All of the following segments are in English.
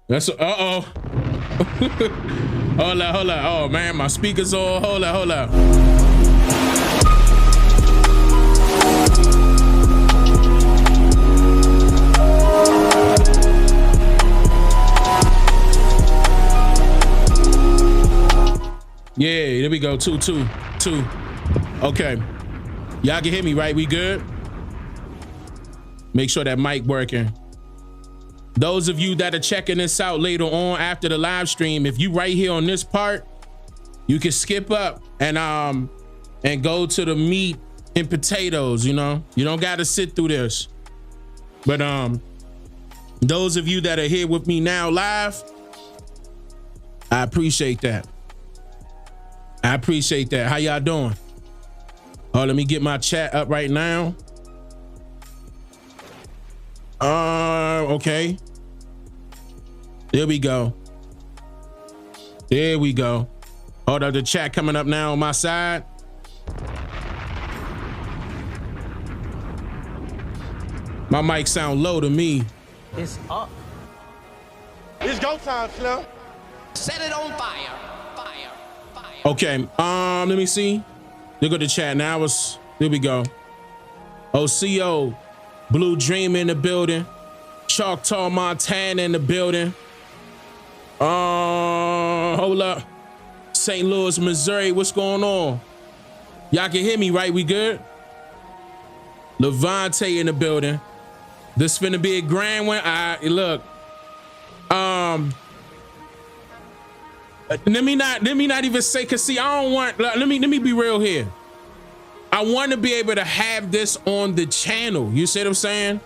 That's uh-oh. Hold up. Oh man, my speakers on. Hold up. Yeah, there we go. Two. Okay. Y'all can hear me, right? We good? Make sure that mic working. Those of you that are checking this out later on after the live stream, if you right here on this part, you can skip up and go to the meat and potatoes, you know? You don't gotta sit through this. But those of you that are here with me now live, I appreciate that. How y'all doing? Oh, let me get my chat up right now. Okay. There we go. Hold up, the chat coming up now on my side. My mic sound low to me. It's up. It's go time, Slim. Set it on fire. Okay, let me see. Look at the chat now. There we go. OCO, Blue Dream in the building. Choctaw, Montana in the building. Hold up. St. Louis, Missouri, what's going on? Y'all can hear me, right? We good? Levante in the building. This finna be a grand one. Look. Let me not even say, cause see, I don't want, let me be real here. I want to be able to have this on the channel. You see what I'm saying?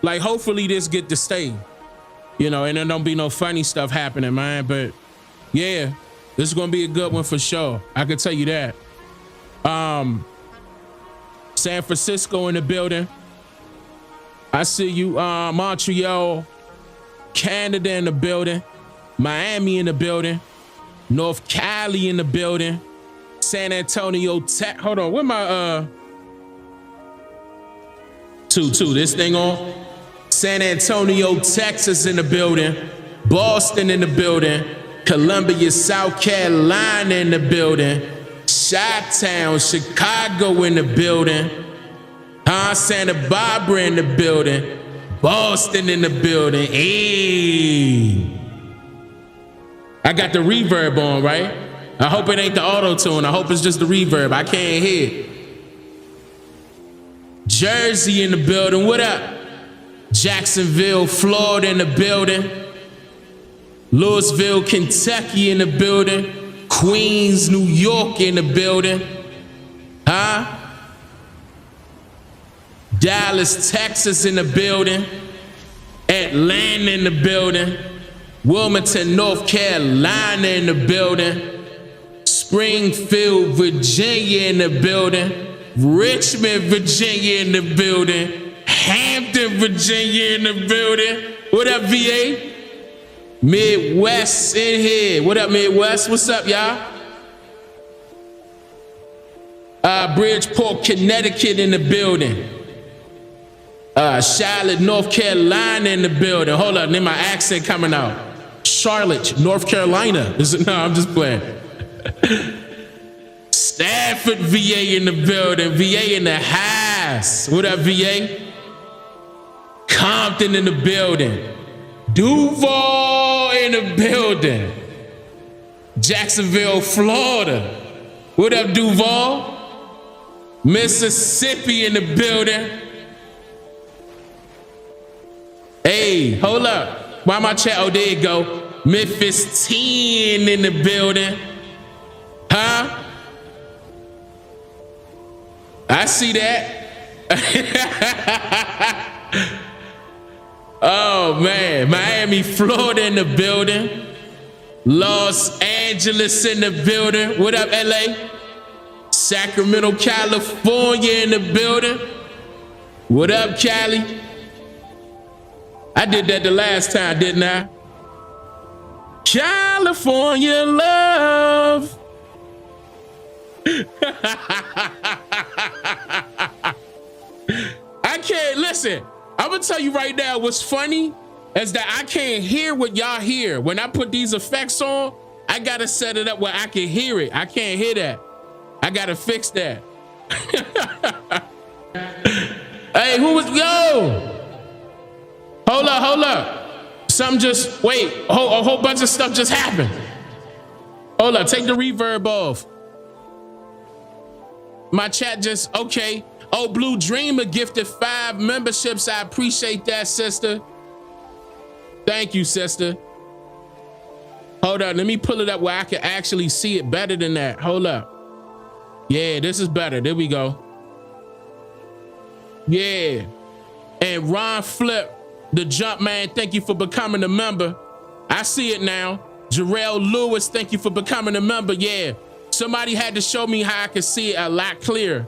Like, hopefully this get to stay, you know, and there don't be no funny stuff happening, man. But yeah, this is gonna be a good one for sure. I can tell you that. San Francisco in the building. I see you. Montreal, Canada in the building. Miami in the building. North Cali in the building. San Antonio, hold on, where my two, this thing on? San Antonio, Texas in the building. Boston in the building. Columbia, South Carolina in the building. Chi-Town, Chicago in the building. Santa Barbara in the building. Boston in the building. Hey. I got the reverb on, right? I hope it ain't the auto-tune. I hope it's just the reverb. I can't hear. Jersey in the building. What up? Jacksonville, Florida in the building. Louisville, Kentucky in the building. Queens, New York in the building. Dallas, Texas in the building. Atlanta in the building. Wilmington, North Carolina in the building. Springfield, Virginia in the building. Richmond, Virginia in the building. Hampton, Virginia in the building. What up, VA? Midwest in here. What up, Midwest? What's up, y'all? Bridgeport, Connecticut in the building. Charlotte, North Carolina in the building. Hold up, then my accent coming out. Charlotte, North Carolina. No, I'm just playing. Stafford, VA in the building. VA in the house. What up, VA? Compton in the building. Duval in the building. Jacksonville, Florida. What up, Duval? Mississippi in the building. Hey, hold up. Why my chat? Oh, there you go. Memphis 10 in the building. I see that. Oh, man. Miami, Florida in the building. Los Angeles in the building. What up, LA? Sacramento, California in the building. What up, Cali? I did that the last time, didn't I? California love. I can't listen. I'm gonna tell you right now what's funny. is that I can't hear what y'all hear. When I put these effects on, I gotta set it up where I can hear it. I can't hear that. I gotta fix that. Hey, who was, yo? Hold up. Something just, wait, a whole bunch of stuff just happened. Hold up, take the reverb off. My chat just, okay. Oh, Blue Dreamer gifted 5 memberships. I appreciate that, sister. Thank you, sister. Hold up, let me pull it up where I can actually see it better than that. Hold up. Yeah, this is better. There we go. Yeah. And Ron Flip, the Jump Man, thank you for becoming a member. I see it now. Jarrell Lewis, thank you for becoming a member. Yeah. Somebody had to show me how I could see it a lot clearer.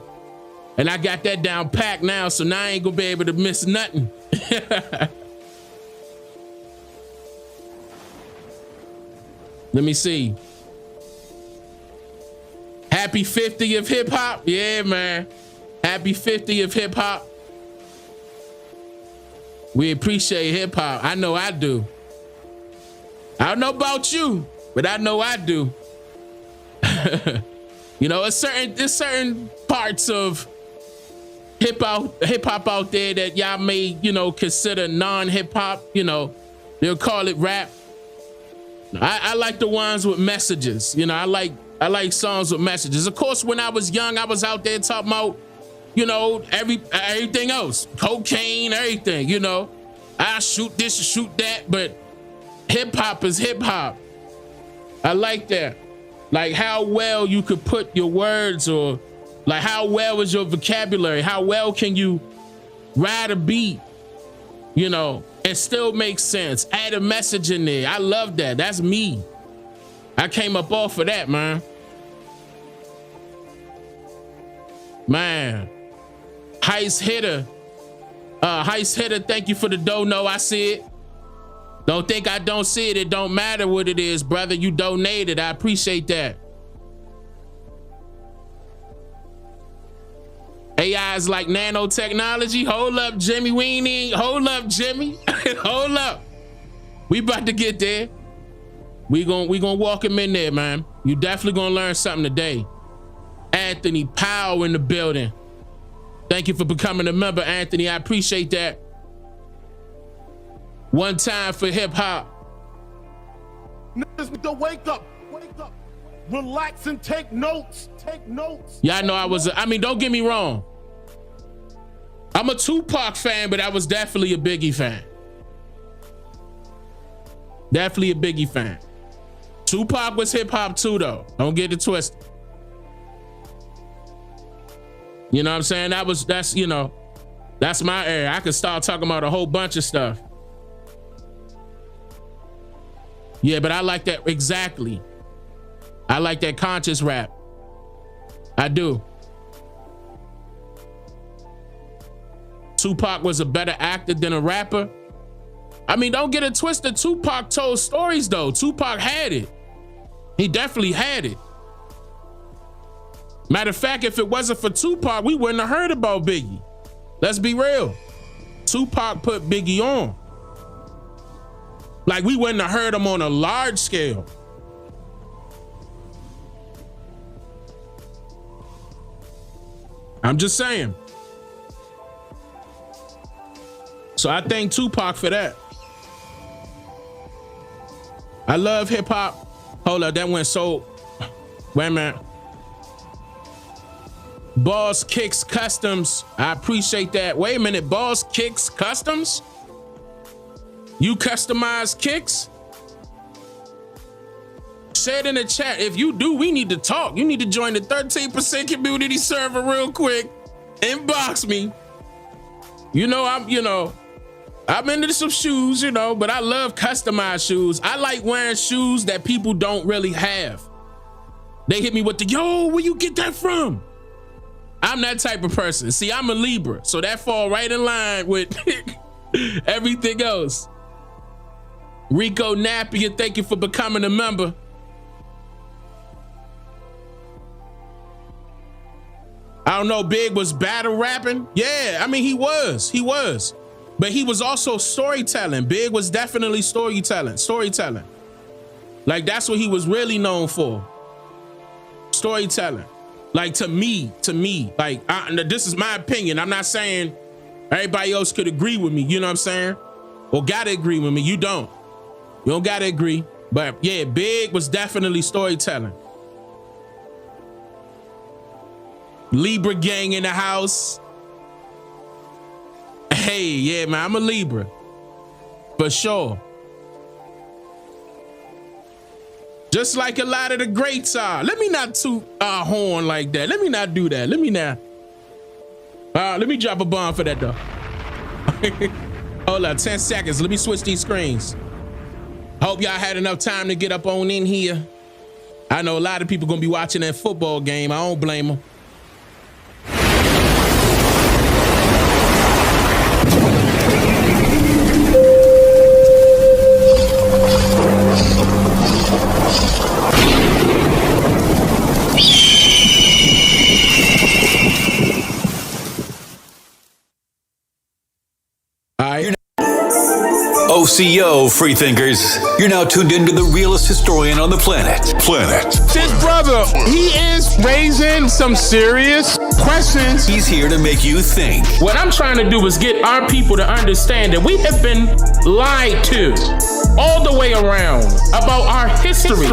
And I got that down packed now, so now I ain't gonna be able to miss nothing. Let me see. Happy 50th hip hop. Yeah, man. Happy 50th hip hop. We appreciate hip hop. I know I do. I don't know about you, but I know I do. You know, there's certain parts of hip hop out there that y'all may, you know, consider non-hip hop. You know, they'll call it rap. I like the ones with messages. You know, I like songs with messages. Of course, when I was young, I was out there talking about, you know, everything else, cocaine, everything. You know, I shoot this, shoot that, but hip hop is hip hop. I like that. Like how well you could put your words, or like how well is your vocabulary? How well can you ride a beat, you know, and still make sense? Add a message in there. I love that. That's me. I came up off of that, man. Man. Heist Hitter. Heist Hitter, thank you for the dono. I see it. Don't think I don't see it. It don't matter what it is, brother. You donated. I appreciate that. AI is like nanotechnology. Hold up, Jimmy. We ain't even, hold up, Jimmy. Hold up. We about to get there. We gonna walk him in there, man. You definitely gonna learn something today. Anthony Powell in the building. Thank you for becoming a member, Anthony. I appreciate that. One time for hip hop. Niggas need to wake up, relax and take notes, Y'all know I mean, don't get me wrong. I'm a Tupac fan, but I was definitely a Biggie fan. Definitely a Biggie fan. Tupac was hip hop too, though. Don't get it twisted. You know what I'm saying? That's my area. I could start talking about a whole bunch of stuff. Yeah, but I like that exactly. I like that conscious rap. I do. Tupac was a better actor than a rapper. I mean, don't get it twisted. Tupac told stories, though. Tupac had it. He definitely had it. Matter of fact, if it wasn't for Tupac, we wouldn't have heard about Biggie. Let's be real. Tupac put Biggie on. Like, we wouldn't have heard him on a large scale. I'm just saying. So I thank Tupac for that. I love hip hop. Hold up, that went so. Wait a minute. Boss Kicks Customs. I appreciate that. Wait a minute, Boss Kicks Customs? You customize kicks? Say it in the chat. If you do, we need to talk. You need to join the 13% community server real quick. Inbox me. I'm into some shoes, but I love customized shoes. I like wearing shoes that people don't really have. They hit me with the, yo, where you get that from? I'm that type of person. See, I'm a Libra, so that fall right in line with everything else. Rico Napier, thank you for becoming a member. I don't know, Big was battle rapping. Yeah, I mean, he was. But he was also storytelling. Big was definitely storytelling. Like that's what he was really known for. Storytelling. Like to me, like this is my opinion. I'm not saying everybody else could agree with me. You know what I'm saying? Or gotta agree with me. You don't gotta agree. But yeah, Big was definitely storytelling. Libra gang in the house. Hey, yeah, man, I'm a Libra. For sure. Just like a lot of the greats are. Let me not toot our horn like that. Let me not do that. Let me drop a bomb for that though. Hold up, 10 seconds. Let me switch these screens. Hope y'all had enough time to get up on in here. I know a lot of people gonna be watching that football game. I don't blame them. OCO, freethinkers. You're now tuned into the realest historian on the planet. This brother, he is raising some serious questions. He's here to make you think. What I'm trying to do is get our people to understand that we have been lied to all the way around about our history.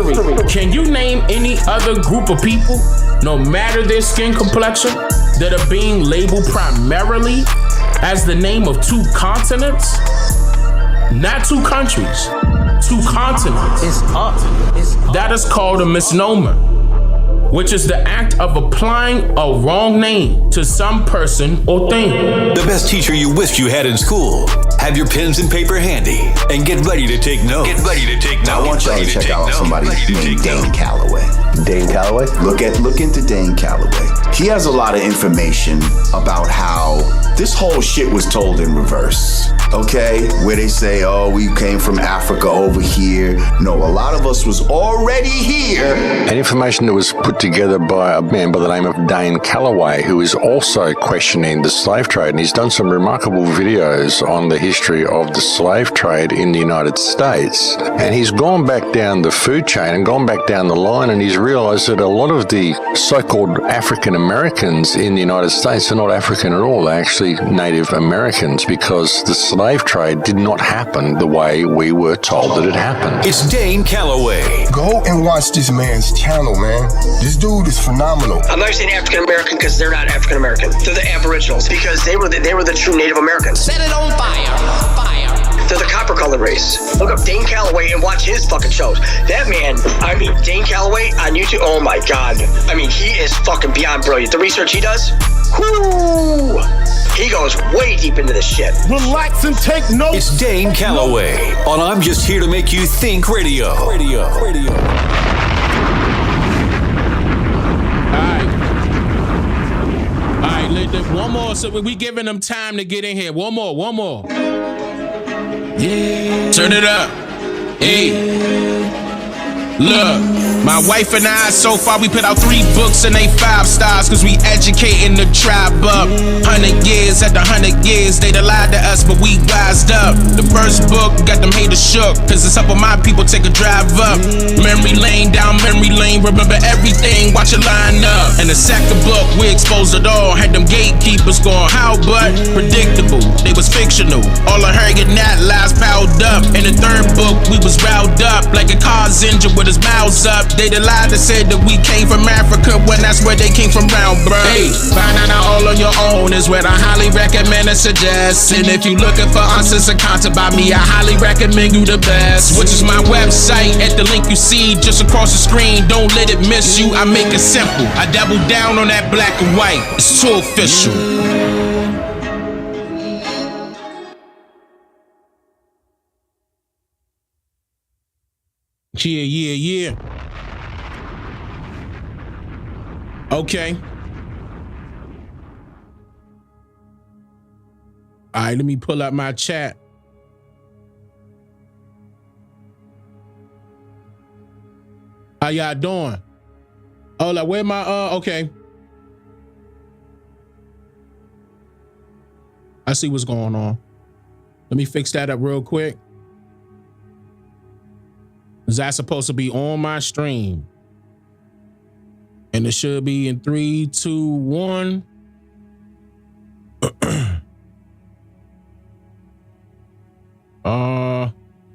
Can you name any other group of people, no matter their skin complexion, that are being labeled primarily as the name of two continents? Not two countries, two continents. It's up. That is called a misnomer, which is the act of applying a wrong name to some person or thing. The best teacher you wished you had in school. Have your pens and paper handy and get ready to take notes. I want y'all to check out somebody named Dane Calloway. Dane Calloway? Look into Dane Calloway. He has a lot of information about how this whole shit was told in reverse. Okay? Where they say, oh, we came from Africa over here. No, a lot of us was already here. And information that was put together by a man by the name of Dane Calloway, who is also questioning the slave trade. And he's done some remarkable videos on the history of the slave trade in the United States. And he's gone back down the food chain and gone back down the line, and he's realized that a lot of the so-called African Americans in the United States are not African at all. They're actually Native Americans, because the slave trade did not happen the way we were told that it happened. It's Dane Calloway. Go and watch this man's channel, man. This dude is phenomenal. I'm not saying African American because they're not African American. They're the Aboriginals because they were the true Native Americans. Set it on fire. They're the copper colored race. Look up Dane Calloway and watch his fucking shows. That man, Dane Calloway on YouTube, oh my God. He is fucking beyond brilliant. The research he does, whoo! He goes way deep into this shit. Relax and take notes. It's Dane Calloway on I'm Just Here to Make You Think Radio. All right, one more. So we giving them time to get in here. One more. Yeah. Turn it up. Hey. Look, my wife and I, so far we put out 3 books and they 5 stars, cause we educating the tribe up. 100 years, after 100 years, they done lied to us, but we wised up. The first book got them haters shook, cause it's up on my people, take a drive up. Memory lane, down memory lane, remember everything, watch it line up. And the second book, we exposed it all, had them gatekeepers going, how but? Predictable, they was fictional. All I heard getting that lies piled up. In the third book, we was riled up, like a car's engine with his mouths up. They the lie that said that we came from Africa when that's where they came from round, bro. Hey, finding out all on your own is what I highly recommend and suggest. And if you looking for answers and content by me, I highly recommend you the best, which is my website at the link you see just across the screen. Don't let it miss you. I make it simple. I double down on that black and white. It's too official. Yeah. Okay. All right, let me pull up my chat. How y'all doing? Oh, like where my okay. I see what's going on. Let me fix that up real quick. Is that supposed to be on my stream? And it should be in 3, 2, 1.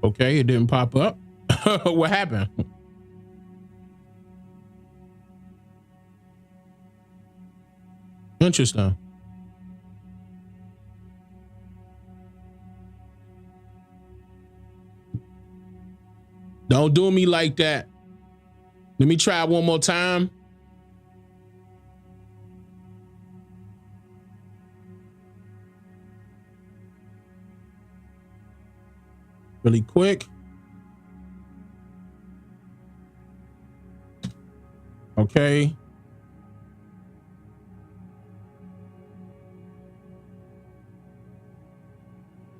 Okay, it didn't pop up. What happened? Interesting. Don't do me like that. Let me try one more time. Really quick. Okay.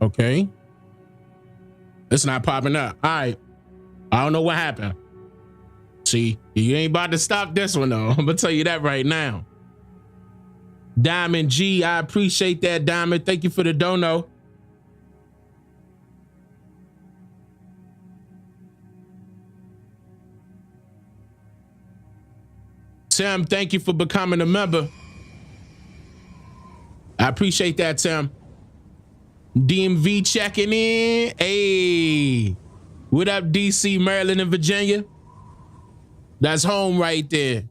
Okay. It's not popping up. All right. I don't know what happened. See, you ain't about to stop this one though. I'm gonna tell you that right now. Diamond G, I appreciate that, Diamond. Thank you for the dono. Tim, thank you for becoming a member. I appreciate that, Tim. DMV checking in. Hey, what up, DC, Maryland, and Virginia? That's home right there.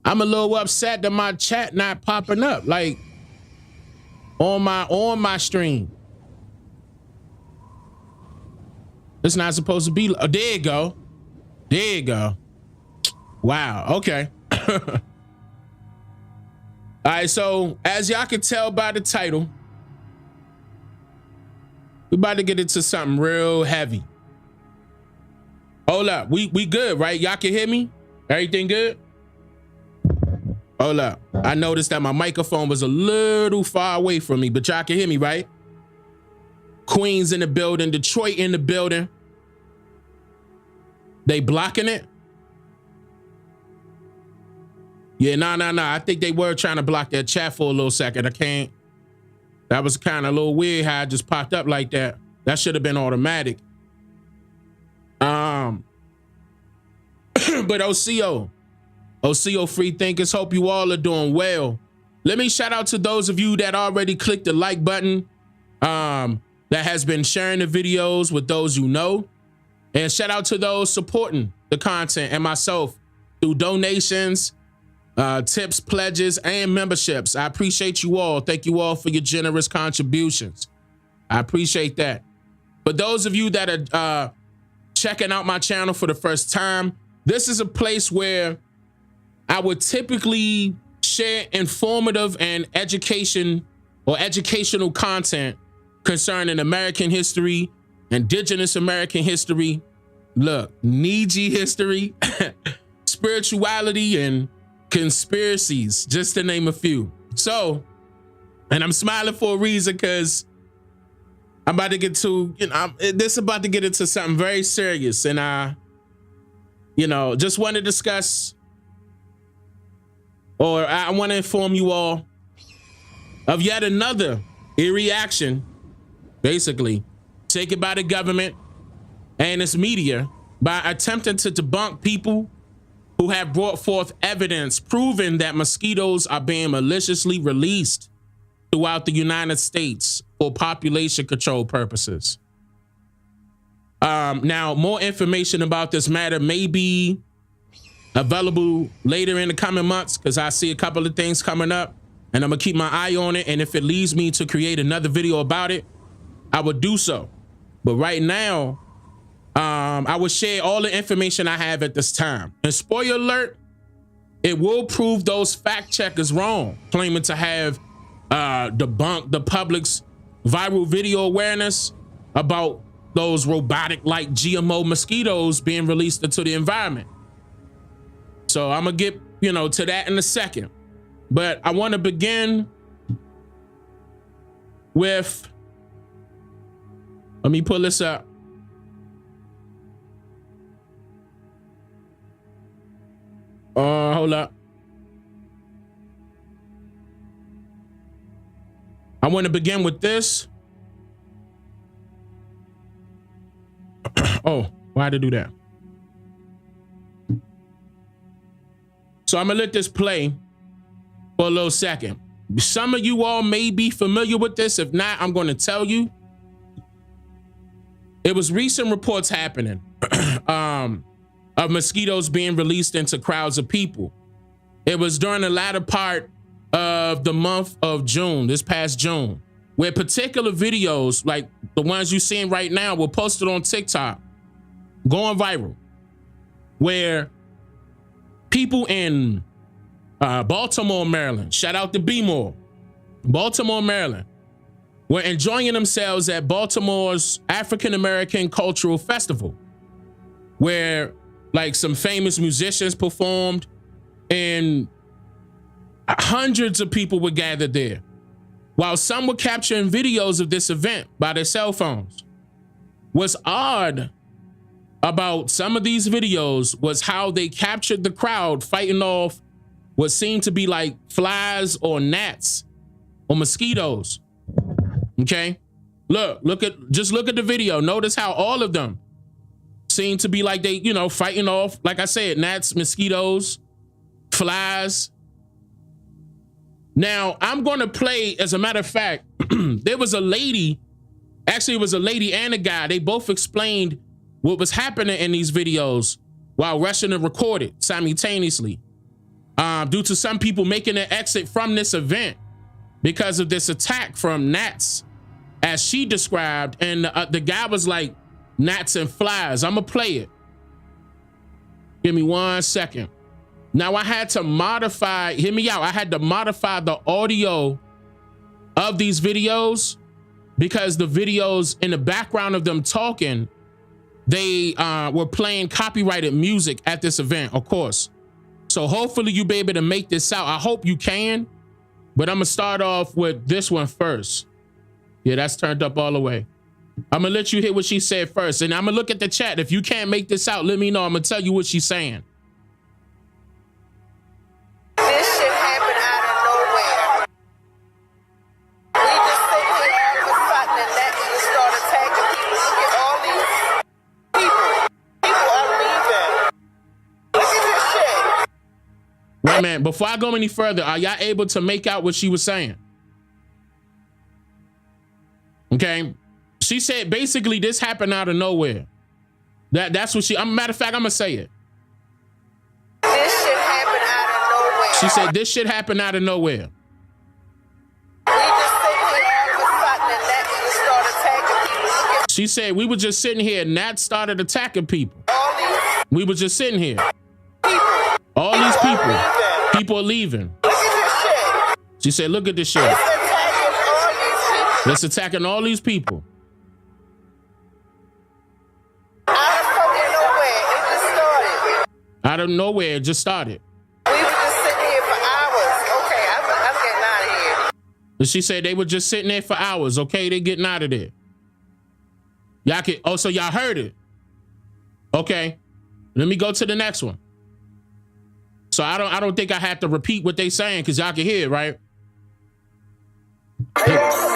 I'm a little upset that my chat not popping up, like on my stream. It's not supposed to be. Oh, there you go. There you go. Wow. Okay. All right. So as y'all can tell by the title, we about to get into something real heavy. Hold up. We good, right? Y'all can hear me? Everything good? Hold up. I noticed that my microphone was a little far away from me, but y'all can hear me, right? Queens in the building, Detroit in the building. They blocking it? Yeah, no. I think they were trying to block that chat for a little second. I can't. That was kind of a little weird how it just popped up like that. That should have been automatic. But OCO free thinkers, hope you all are doing well. Let me shout out to those of you that already clicked the like button, that has been sharing the videos with those you know. And shout out to those supporting the content and myself through donations, tips, pledges, and memberships. I appreciate you all. Thank you all for your generous contributions. I appreciate that. But those of you that are checking out my channel for the first time, this is a place where I would typically share informative and educational content concerning American history, indigenous American history, Niji history, spirituality, and conspiracies, just to name a few. So, and I'm smiling for a reason because I'm about to get to, this is about to get into something very serious. And I just want to discuss, or I want to inform you all of yet another eerie action, basically taken by the government and its media by attempting to debunk people who have brought forth evidence proving that mosquitoes are being maliciously released throughout the United States for population control purposes. Now, more information about this matter may be available later in the coming months because I see a couple of things coming up and I'm gonna keep my eye on it. And if it leads me to create another video about it, I would do so. But right now, I will share all the information I have at this time. And spoiler alert, it will prove those fact checkers wrong, claiming to have debunked the public's viral video awareness about those robotic-like GMO mosquitoes being released into the environment. So I'm gonna get, to that in a second. But I want to begin with, let me pull this up. Hold up. I want to begin with this. Oh, why did I do that? So I'm gonna let this play for a little second. Some of you all may be familiar with this. If not, I'm going to tell you. It was recent reports happening of mosquitoes being released into crowds of people. It was during the latter part of the month of June, this past June, where particular videos like the ones you're seeing right now were posted on TikTok, going viral, where people in Baltimore, Maryland, shout out to B-More, Baltimore, Maryland, were enjoying themselves at Baltimore's African-American Cultural Festival, where like some famous musicians performed and hundreds of people were gathered there, while some were capturing videos of this event by their cell phones. What's odd about some of these videos was how they captured the crowd fighting off what seemed to be like flies or gnats or mosquitoes. Okay, look at the video. Notice how all of them seem to be like they, fighting off, like I said, gnats, mosquitoes, flies. Now I'm going to play, as a matter of fact, there was a lady, actually it was a lady and a guy. They both explained what was happening in these videos while rushing to record it simultaneously. Due to some people making an exit from this event because of this attack from gnats, as she described, and the guy was like, gnats and flies. I'm gonna play it. Give me 1 second. Now I had to modify, hear me out, I had to modify the audio of these videos because the videos in the background of them talking, they were playing copyrighted music at this event, of course. So hopefully you'll be able to make this out. I hope you can, but I'm gonna start off with this one first. Yeah, that's turned up all the way. I'm gonna let you hear what she said first, and I'm gonna look at the chat. If you can't make this out, let me know. I'm gonna tell you what she's saying. This shit happened out of nowhere. We just sit here all of a sudden and that just start attacking people. Look at all these people. People are leaving. Look at this shit. Wait a minute, before I go any further, are y'all able to make out what she was saying? Okay. She said basically this happened out of nowhere. That's what matter of fact, I'm gonna say it. This shit happened out of nowhere. She said this shit happened out of nowhere. We just sit here all of a sudden and that just start attacking people. Look at She said we were just sitting here and that started attacking people. all these We were just sitting here. people. All these people. Leaving. People are leaving. Look at this shit. She said, look at this shit. It's attacking all these people. It's attacking all these people. Out of fucking nowhere, it just started. Out of nowhere, it just started. We were just sitting here for hours. Okay, I'm getting out of here. And she said they were just sitting there for hours. Okay, they getting out of there. Y'all can, oh, so y'all heard it. Okay, let me go to the next one. So I don't think I have to repeat what they saying because y'all can hear it, right?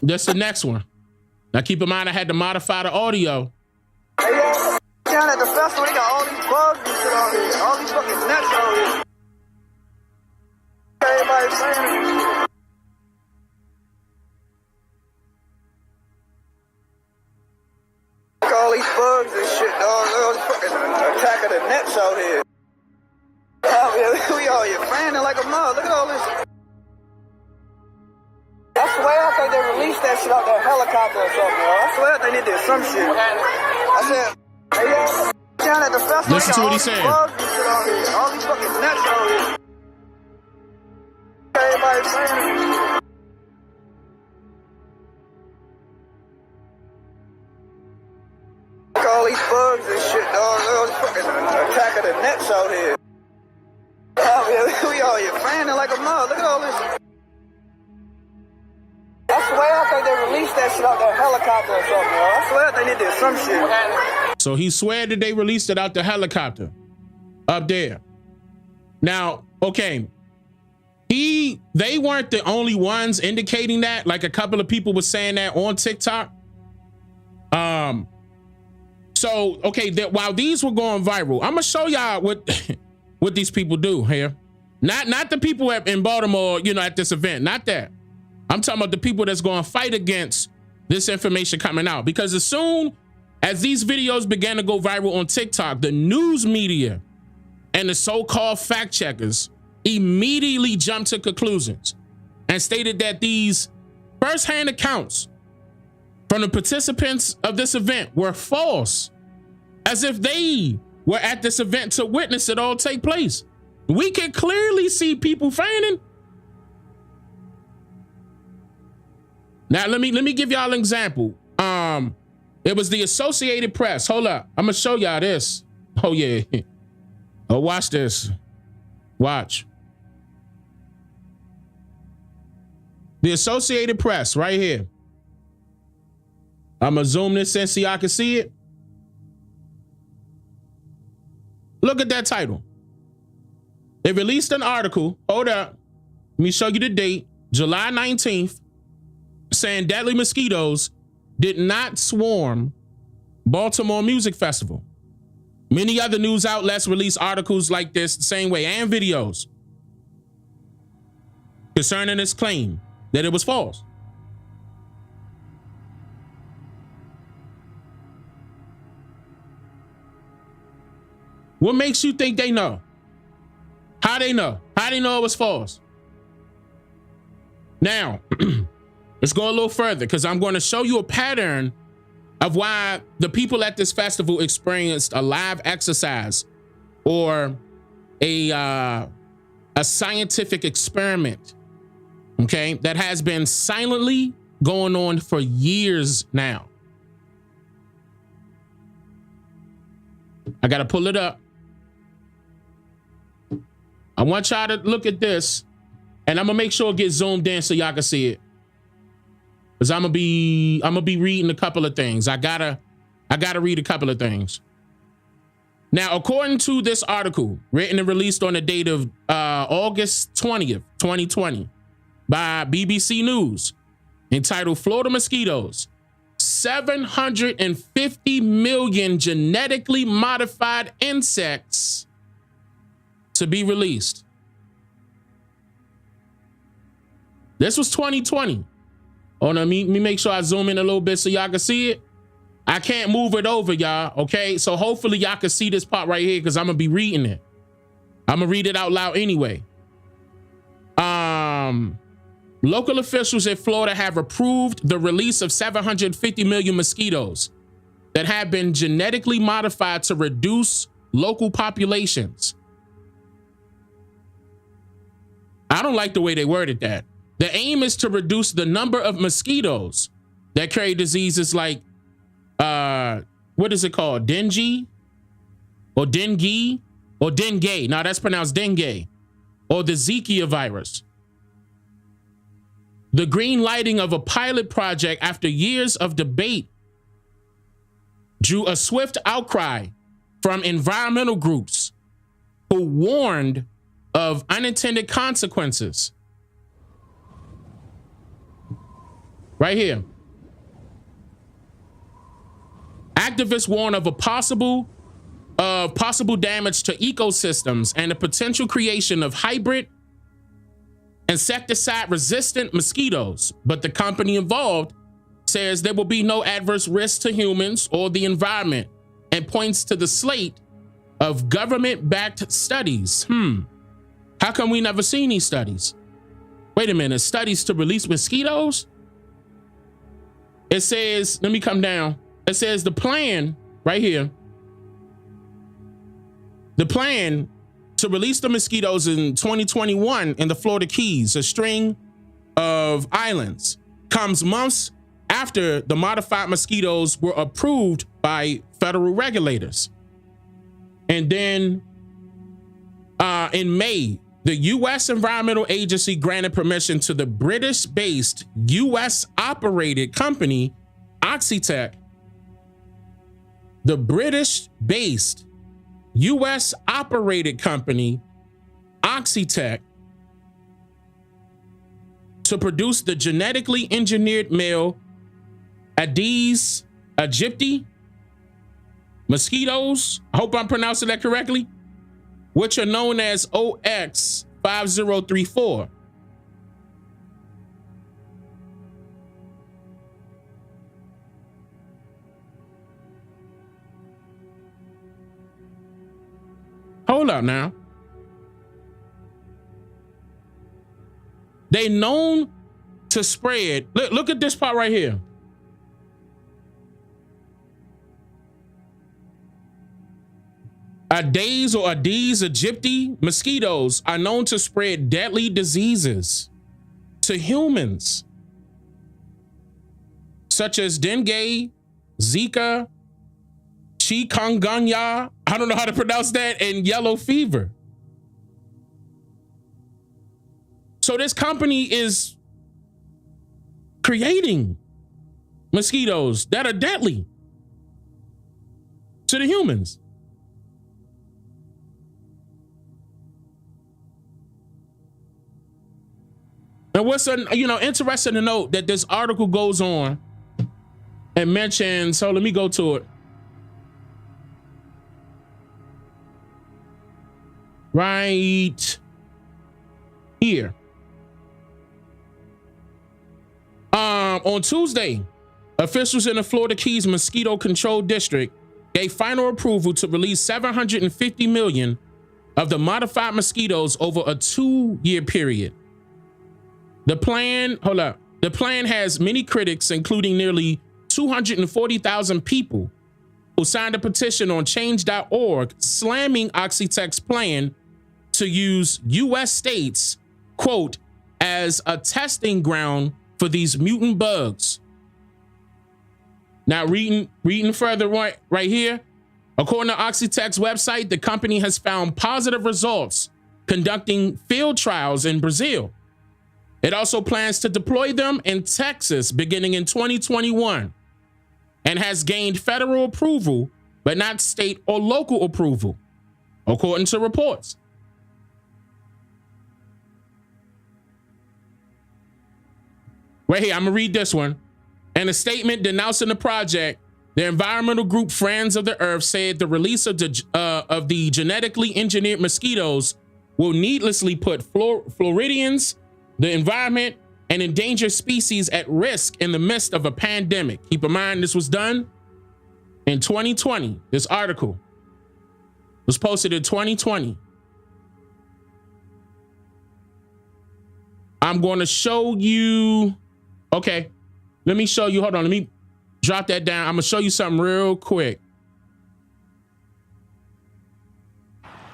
That's the next one. Now keep in mind I had to modify the audio. Down at the festival, they got all these bugs and shit on here. All these fucking nuts on here. Everybody's saying all these bugs and shit, dog. All these fucking attacking the nets out here. Oh, yeah, we all here fanning like a mug. Look at all this. I swear I think they released that shit out that helicopter or something, yo. I swear they did some shit. I said, hey, yo, down at the festival, Listen to what he's saying. bugs and shit on here. All these fucking nuts on here. Everybody's saying all these bugs and shit, dog. All these fucking attacking the nets out here. Oh, yeah, we all here fanning like a mug. Look at all this. I swear I think they released that shit out that helicopter or something, yo. I swear they did some shit. So he swear that they released it out the helicopter up there. Now, okay. They weren't the only ones indicating that. Like a couple of people were saying that on TikTok. So okay, while these were going viral, I'm gonna show y'all what these people do here. Not the people in Baltimore, you know, at this event. Not that. I'm talking about the people that's going to fight against this information coming out. Because as soon as these videos began to go viral on TikTok, the news media and the so-called fact checkers immediately jumped to conclusions and stated that these first-hand accounts from the participants of this event were false, as if they were at this event to witness it all take place. We can clearly see people feigning. Now, let me give y'all an example. It was the Associated Press. Hold up. I'm gonna show y'all this. Oh, yeah. Oh, watch this. Watch. The Associated Press right here. I'm gonna zoom this in so y'all can see it. Look at that title. They released an article. Hold up. Let me show you the date. July 19th, saying deadly mosquitoes did not swarm Baltimore Music Festival. Many other news outlets release articles like this the same way, and videos concerning this claim that it was false. What makes you think they know? How they know? How they know it was false? Now, let's go a little further, because I'm going to show you a pattern of why the people at this festival experienced a live exercise or a scientific experiment, okay, that has been silently going on for years now. I got to pull it up. I want y'all to look at this, and I'm gonna make sure it gets zoomed in so y'all can see it. Cause I'm gonna be reading a couple of things. I gotta read a couple of things. Now, according to this article, written and released on the date of August 20th, 2020, by BBC News, entitled "Florida Mosquitoes: 750 million genetically modified insects to be released." This was 2020. Oh, no, let me make sure I zoom in a little bit so y'all can see it. I can't move it over, y'all, okay? So hopefully y'all can see this part right here, because I'm gonna be reading it. I'm gonna read it out loud anyway. Local officials in Florida have approved the release of 750 million mosquitoes that have been genetically modified to reduce local populations. I don't like the way they worded that. The aim is to reduce the number of mosquitoes that carry diseases like, what is it called? Dengue or dengue or dengue. Now that's pronounced dengue, or the Zika virus. The green lighting of a pilot project after years of debate drew a swift outcry from environmental groups who warned of unintended consequences. Right here. Activists warn of a possible damage to ecosystems and the potential creation of hybrid insecticide-resistant mosquitoes, but the company involved says there will be no adverse risk to humans or the environment, and points to the slate of government-backed studies. How come we never seen these studies? Wait a minute, studies to release mosquitoes? It says, let me come down. It says the plan right here. The plan to release the mosquitoes in 2021 in the Florida Keys, a string of islands, comes months after the modified mosquitoes were approved by federal regulators. And then in May, the U.S. Environmental Agency granted permission to the British-based U.S.-operated company Oxitec. The British-based U.S.-operated company Oxitec to produce the genetically engineered male Aedes aegypti mosquitoes, I hope I'm pronouncing that correctly, which are known as OX5034. Hold up now. They known to spread. Look at this part right here. Aedes or Aedes aegypti mosquitoes are known to spread deadly diseases to humans, such as dengue, Zika, chikungunya, I don't know how to pronounce that, and yellow fever. So this company is creating mosquitoes that are deadly to the humans. And what's interesting to note that this article goes on and mentions, so let me go to it. Right here. On Tuesday, officials in the Florida Keys Mosquito Control District gave final approval to release 750 million of the modified mosquitoes over a 2-year period. The plan has many critics, including nearly 240,000 people who signed a petition on change.org slamming Oxytec's plan to use U.S. states, quote, as a testing ground for these mutant bugs. Now, reading further right here, according to Oxytec's website, the company has found positive results conducting field trials in Brazil. It also plans to deploy them in Texas beginning in 2021 and has gained federal approval, but not state or local approval, according to reports. Right here, I'm gonna read this one. In a statement denouncing the project, the environmental group Friends of the Earth said the release of the genetically engineered mosquitoes will needlessly put Floridians, the environment, and endangered species at risk in the midst of a pandemic. Keep in mind, this was done in 2020. This article was posted in 2020. I'm going to show you. Okay, let me show you. Hold on, let me drop that down. I'm going to show you something real quick.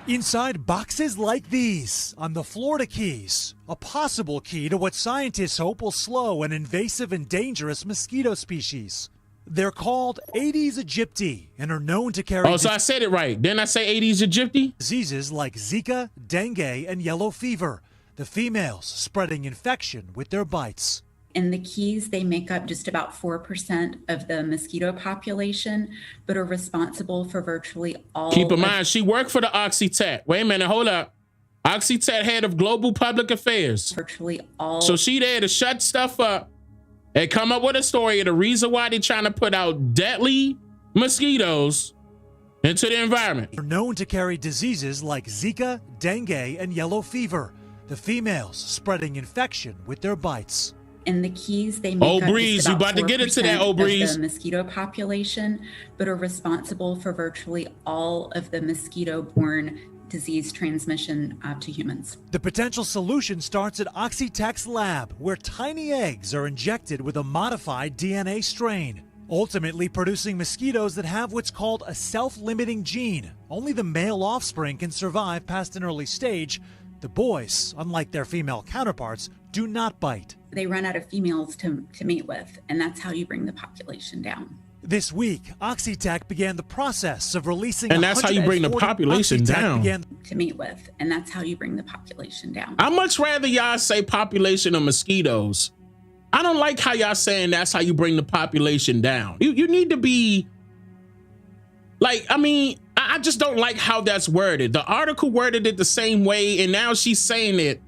Inside boxes like these on the Florida Keys, a possible key to what scientists hope will slow an invasive and dangerous mosquito species. They're called Aedes aegypti and are known to carry... Oh, so I said it right. Didn't I say Aedes aegypti? ...diseases like Zika, dengue, and yellow fever, the females spreading infection with their bites. In the Keys, they make up just about 4% of the mosquito population, but are responsible for virtually all... Keep in mind, she worked for the Oxytec. Wait a minute, hold up. Oxytec head of global public affairs. Virtually all... So she there to shut stuff up and come up with a story of the reason why they're trying to put out deadly mosquitoes into the environment. They're known to carry diseases like Zika, dengue, and yellow fever, the females spreading infection with their bites. In the Keys, they make up Breeze, you about to get into that, Breeze. Of the mosquito population, but are responsible for virtually all of the mosquito-borne disease transmission to humans. The potential solution starts at Oxytec's lab, where tiny eggs are injected with a modified DNA strain, ultimately producing mosquitoes that have what's called a self-limiting gene. Only the male offspring can survive past an early stage. The boys, unlike their female counterparts, do not bite. They run out of females to mate with, and that's how you bring the population down. This week, Oxytec began the process of releasing... And that's how you bring the population down. To mate with, and that's how you bring the population down. I'd much rather y'all say population of mosquitoes. I don't like how y'all saying that's how you bring the population down. You need to be... Like, I mean, I just don't like how that's worded. The article worded it the same way, and now she's saying it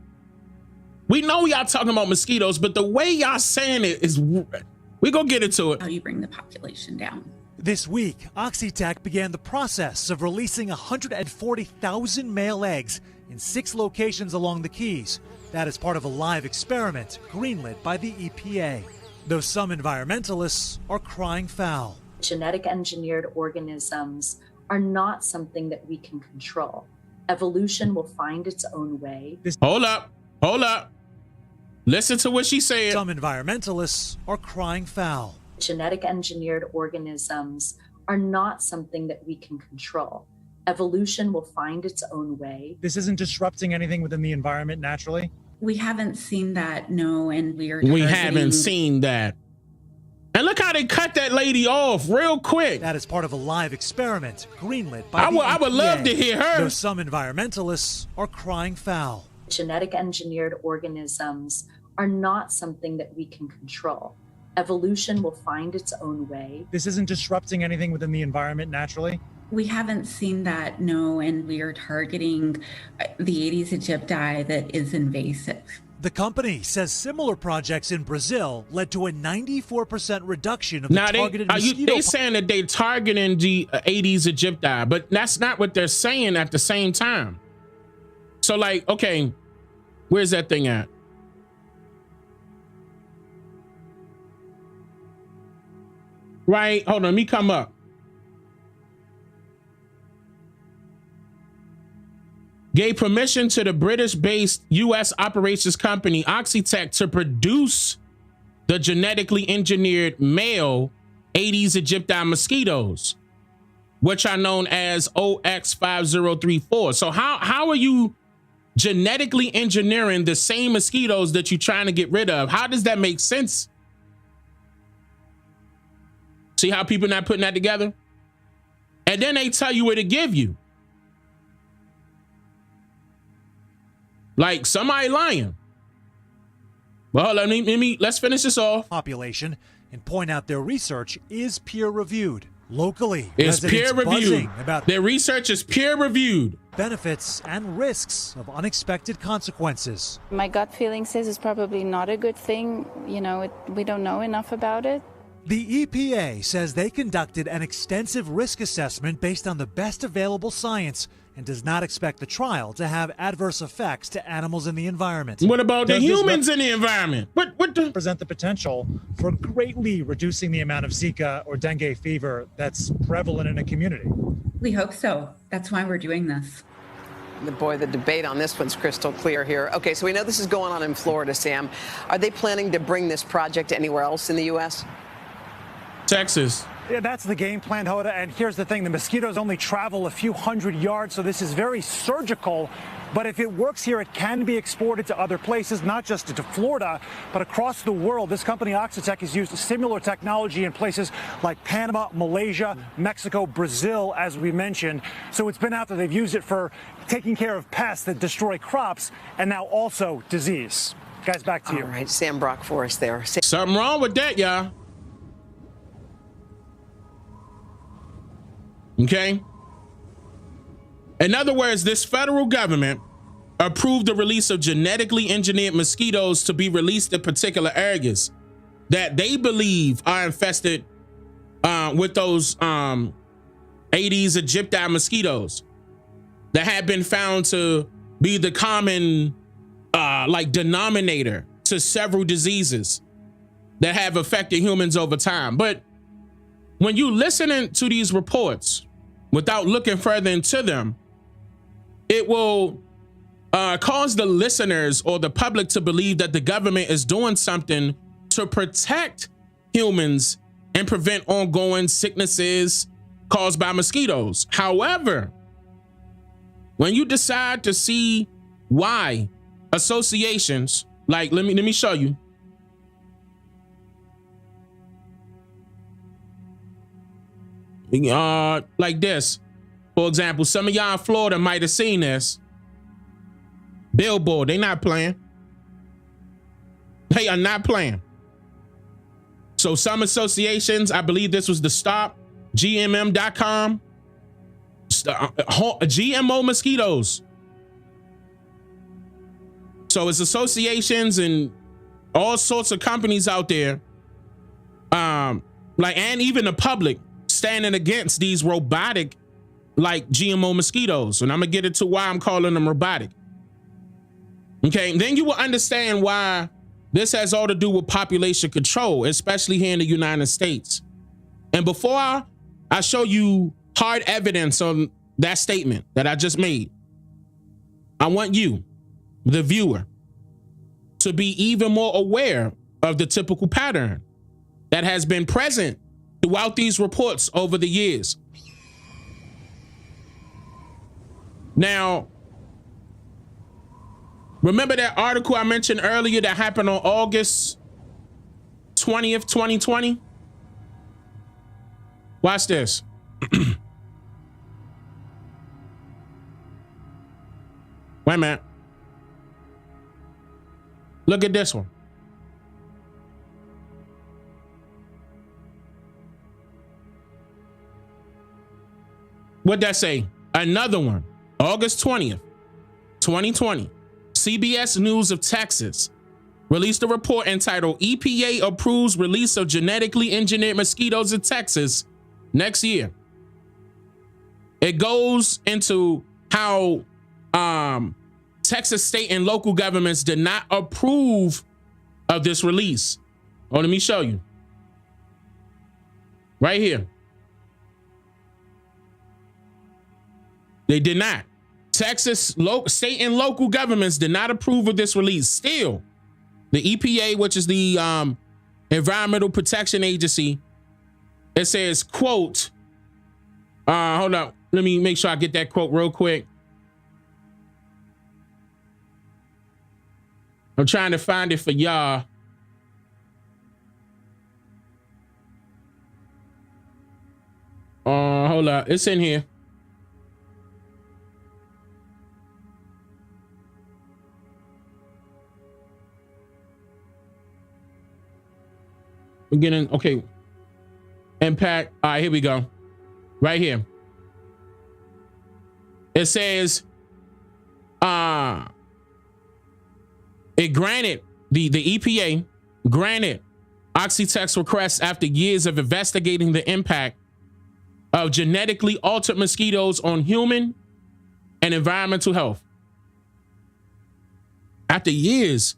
We know y'all talking about mosquitoes, but the way y'all saying it is, we gonna get into it. How do you bring the population down? This week, Oxitec began the process of releasing 140,000 male eggs in 6 locations along the Keys. That is part of a live experiment greenlit by the EPA. Though some environmentalists are crying foul. Genetic engineered organisms are not something that we can control. Evolution will find its own way. Hold up. Listen to what she said. Some environmentalists are crying foul. Genetic engineered organisms are not something that we can control. Evolution will find its own way. This isn't disrupting anything within the environment naturally? We haven't seen that, no, and we haven't seen that. And look how they cut that lady off real quick. That is part of a live experiment greenlit by the EPA. I would love to hear her. Though some environmentalists are crying foul. Genetic engineered organisms are not something that we can control. Evolution will find its own way. This isn't disrupting anything within the environment naturally? We haven't seen that, no, and we are targeting the Aedes aegypti that is invasive. The company says similar projects in Brazil led to a 94% reduction of the targeted mosquito. They saying that they're targeting the Aedes aegypti, but that's not what they're saying at the same time. So like, okay, where's that thing at? Right, hold on, let me come up. Gave permission to the British-based U.S. operations company Oxitec to produce the genetically engineered male Aedes aegypti mosquitoes, which are known as OX5034. So how are you genetically engineering the same mosquitoes that you're trying to get rid of? How does that make sense? See how people not putting that together? And then they tell you what to give you. Like somebody lying. Well, let's finish this off. Population and point out their research is peer reviewed. Locally, it's peer reviewed. Their research is peer reviewed. Benefits and risks of unexpected consequences. My gut feeling says it's probably not a good thing. You know, we don't know enough about it. The EPA says they conducted an extensive risk assessment based on the best available science and does not expect the trial to have adverse effects to animals in the environment. What about the humans in the environment? What present the potential for greatly reducing the amount of Zika or dengue fever that's prevalent in a community? We hope so. That's why we're doing this. The debate on this one's crystal clear here. Okay, so we know this is going on in Florida, Sam. Are they planning to bring this project anywhere else in the U.S.? Texas. Yeah, that's the game plan, Hoda. And here's the thing. The mosquitoes only travel a few hundred yards, so this is very surgical. But if it works here, it can be exported to other places, not just to Florida, but across the world. This company, Oxitec, has used similar technology in places like Panama, Malaysia, Mexico, Brazil, as we mentioned. So it's been out there. They've used it for taking care of pests that destroy crops and now also disease. Guys, back to you. All right, Sam Brock for us there. Something wrong with that, y'all. Okay. In other words, this federal government approved the release of genetically engineered mosquitoes to be released in particular areas that they believe are infested with those Aedes aegypti mosquitoes that have been found to be the common denominator to several diseases that have affected humans over time. But when you listening to these reports without looking further into them, it will cause the listeners or the public to believe that the government is doing something to protect humans and prevent ongoing sicknesses caused by mosquitoes. However, when you decide to see why associations, like let me show you. Like this, for example, some of y'all in Florida might have seen this billboard. They not playing. They are not playing. So some associations, I believe this was the Stop GMM.com, GMO mosquitoes. So it's associations and all sorts of companies out there, and even the public standing against these robotic, like GMO mosquitoes. And I'm gonna get into why I'm calling them robotic. Okay, and then you will understand why this has all to do with population control, especially here in the United States. And before I show you hard evidence on that statement that I just made, I want you, the viewer, to be even more aware of the typical pattern that has been present throughout these reports over the years. Now, remember that article I mentioned earlier that happened on August 20th, 2020? Watch this. Wait a minute. Look at this one. What'd that say? Another one. August 20th, 2020. CBS News of Texas released a report entitled EPA approves release of genetically engineered mosquitoes in Texas next year. It goes into how Texas state and local governments did not approve of this release. Oh, let me show you. Right here. They did not. Texas state and local governments did not approve of this release. Still, the EPA, which is the Environmental Protection Agency, it says, quote, hold up. Let me make sure I get that quote real quick. I'm trying to find it for y'all. Hold up. It's in here. We're getting, okay. Impact. All right, here we go. Right here. It says, it granted, the EPA granted Oxytec's request after years of investigating the impact of genetically altered mosquitoes on human and environmental health. After years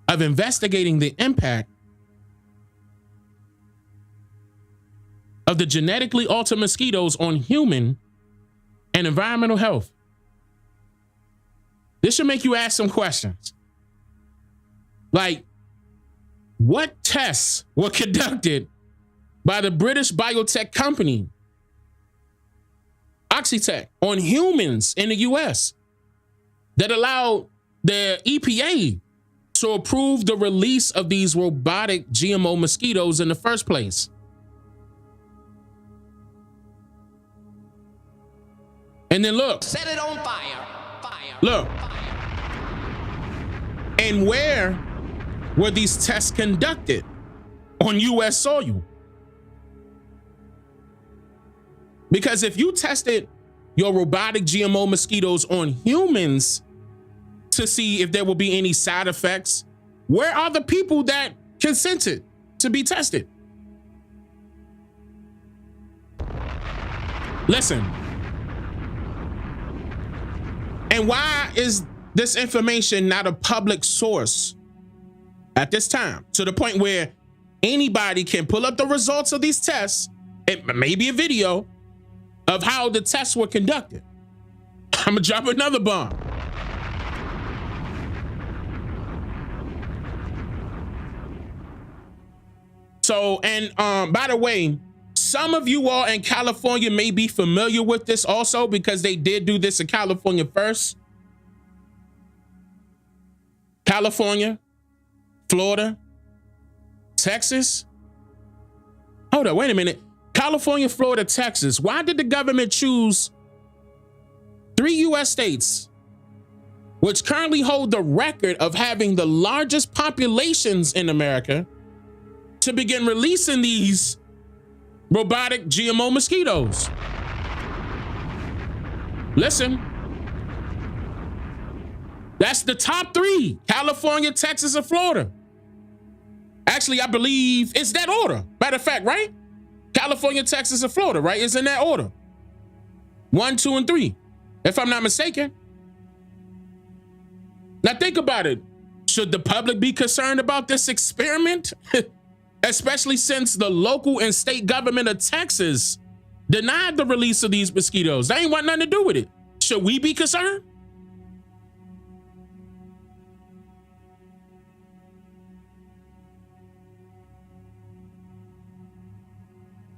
of investigating the impact of the genetically altered mosquitoes on human and environmental health. This should make you ask some questions. Like, what tests were conducted by the British biotech company Oxytec on humans in the US that allowed the EPA to approve the release of these robotic GMO mosquitoes in the first place? And then look. Set it on fire. Look. And where were these tests conducted? On US soil. Because if you tested your robotic GMO mosquitoes on humans to see if there will be any side effects, where are the people that consented to be tested? Listen. And why is this information not a public source at this time, to the point where anybody can pull up the results of these tests? It may be a video of how the tests were conducted. I'm gonna drop another bomb. So, and by the way, some of you all in California may be familiar with this also, because they did do this in California first. California, Florida, Texas. Hold on, wait a minute. California, Florida, Texas. Why did the government choose 3 US states, which currently hold the record of having the largest populations in America, to begin releasing these robotic GMO mosquitoes? Listen. That's the top 3: California, Texas, and Florida. Actually, I believe it's that order. Matter of fact, right? California, Texas, and Florida, right? It's in that order. 1, 2, and 3, if I'm not mistaken. Now think about it. Should the public be concerned about this experiment? Especially since the local and state government of Texas denied the release of these mosquitoes. They ain't want nothing to do with it. Should we be concerned?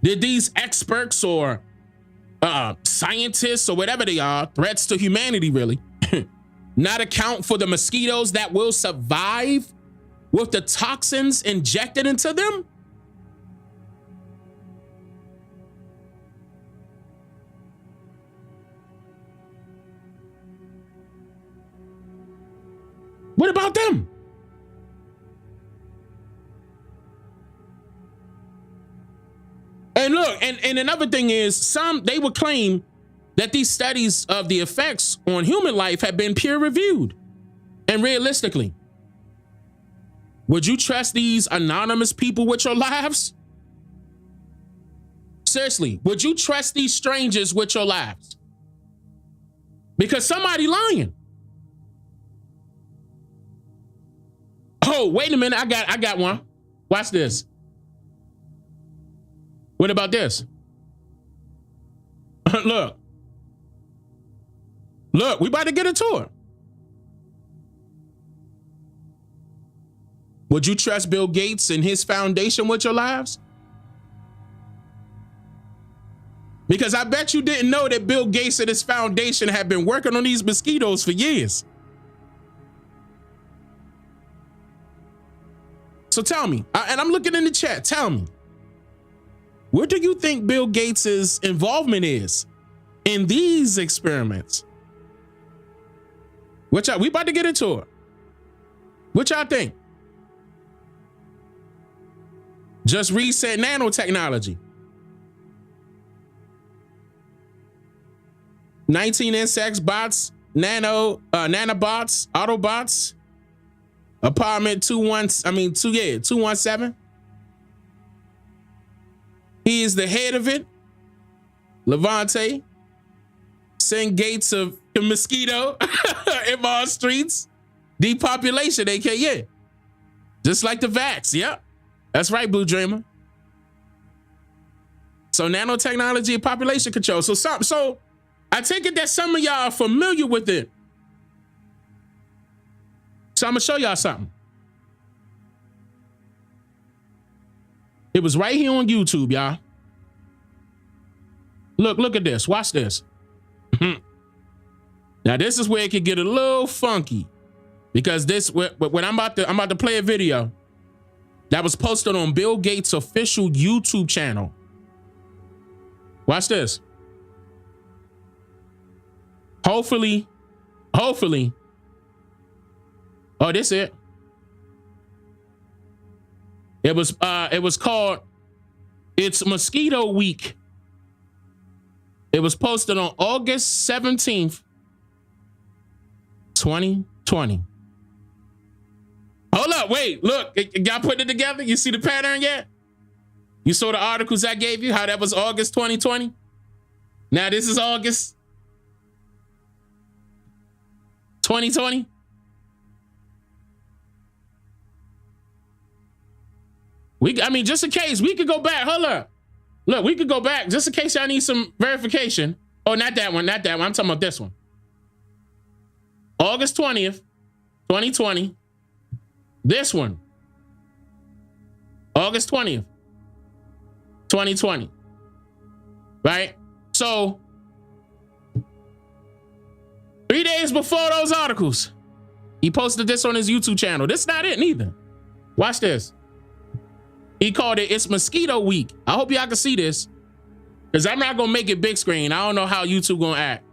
Did these experts or scientists or whatever they are, threats to humanity really, not account for the mosquitoes that will survive with the toxins injected into them? What about them? And look, and another thing is, they would claim that these studies of the effects on human life have been peer reviewed. And realistically, would you trust these anonymous people with your lives? Seriously, would you trust these strangers with your lives? Because somebody lying. Oh, wait a minute, I got one. Watch this. What about this? Look, we about to get a tour. Would you trust Bill Gates and his foundation with your lives? Because I bet you didn't know that Bill Gates and his foundation have been working on these mosquitoes for years. So tell me, and I'm looking in the chat, tell me, what do you think Bill Gates's involvement is in these experiments? We about to get into it. What y'all think? Just reset nanotechnology. 19 insects, bots, nanobots, Autobots, apartment 217. He is the head of it. Levante, send Gates of the mosquito in all streets. Depopulation, AKA. Just like the vax. Yep. That's right, Blue Dreamer. So nanotechnology and population control. So I take it that some of y'all are familiar with it. So I'm gonna show y'all something. It was right here on YouTube, y'all. Look at this. Watch this. Now this is where it could get a little funky, because when I'm about to play a video that was posted on Bill Gates' official YouTube channel. Watch this. Hopefully. Oh, this it. It was called It's Mosquito Week. It was posted on August 17th, 2020. Hold up, wait, look, y'all put it together? You see the pattern yet? You saw the articles I gave you, how that was August 2020? Now this is August 2020? Just in case, we could go back. Hold up. Look, we could go back just in case y'all need some verification. Oh, not that one. I'm talking about this one. August 20th, 2020. This one. August 20th, 2020. Right? So, 3 days before those articles, he posted this on his YouTube channel. This is not it neither. Watch this. He called it It's Mosquito Week. I hope y'all can see this, because I'm not gonna make it big screen. I don't know how YouTube gonna act.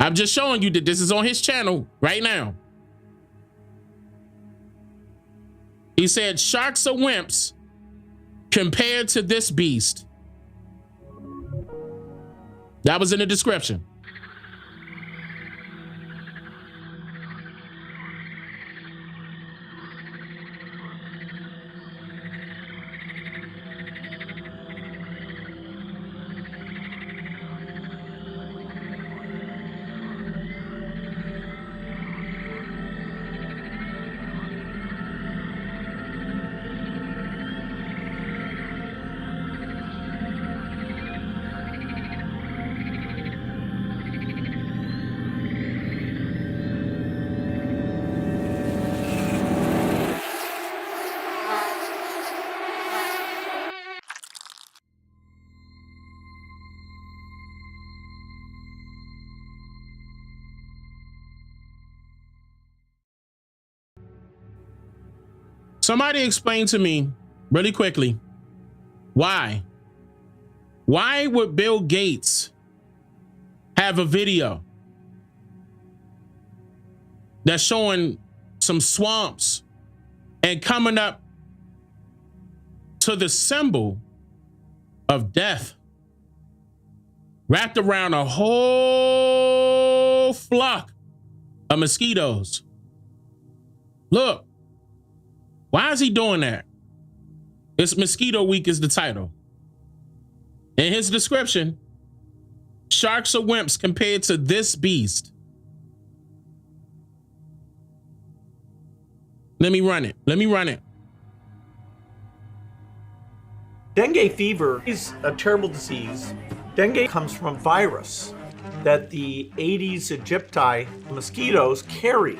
I'm just showing you that this is on his channel right now. He said, sharks are wimps compared to this beast. That was in the description. Somebody explain to me really quickly, why would Bill Gates have a video that's showing some swamps and coming up to the symbol of death wrapped around a whole flock of mosquitoes? Look, why is he doing that? It's Mosquito Week is the title. In his description, sharks are wimps compared to this beast. Let me run it. Dengue fever is a terrible disease. Dengue comes from a virus that the Aedes aegypti mosquitoes carry,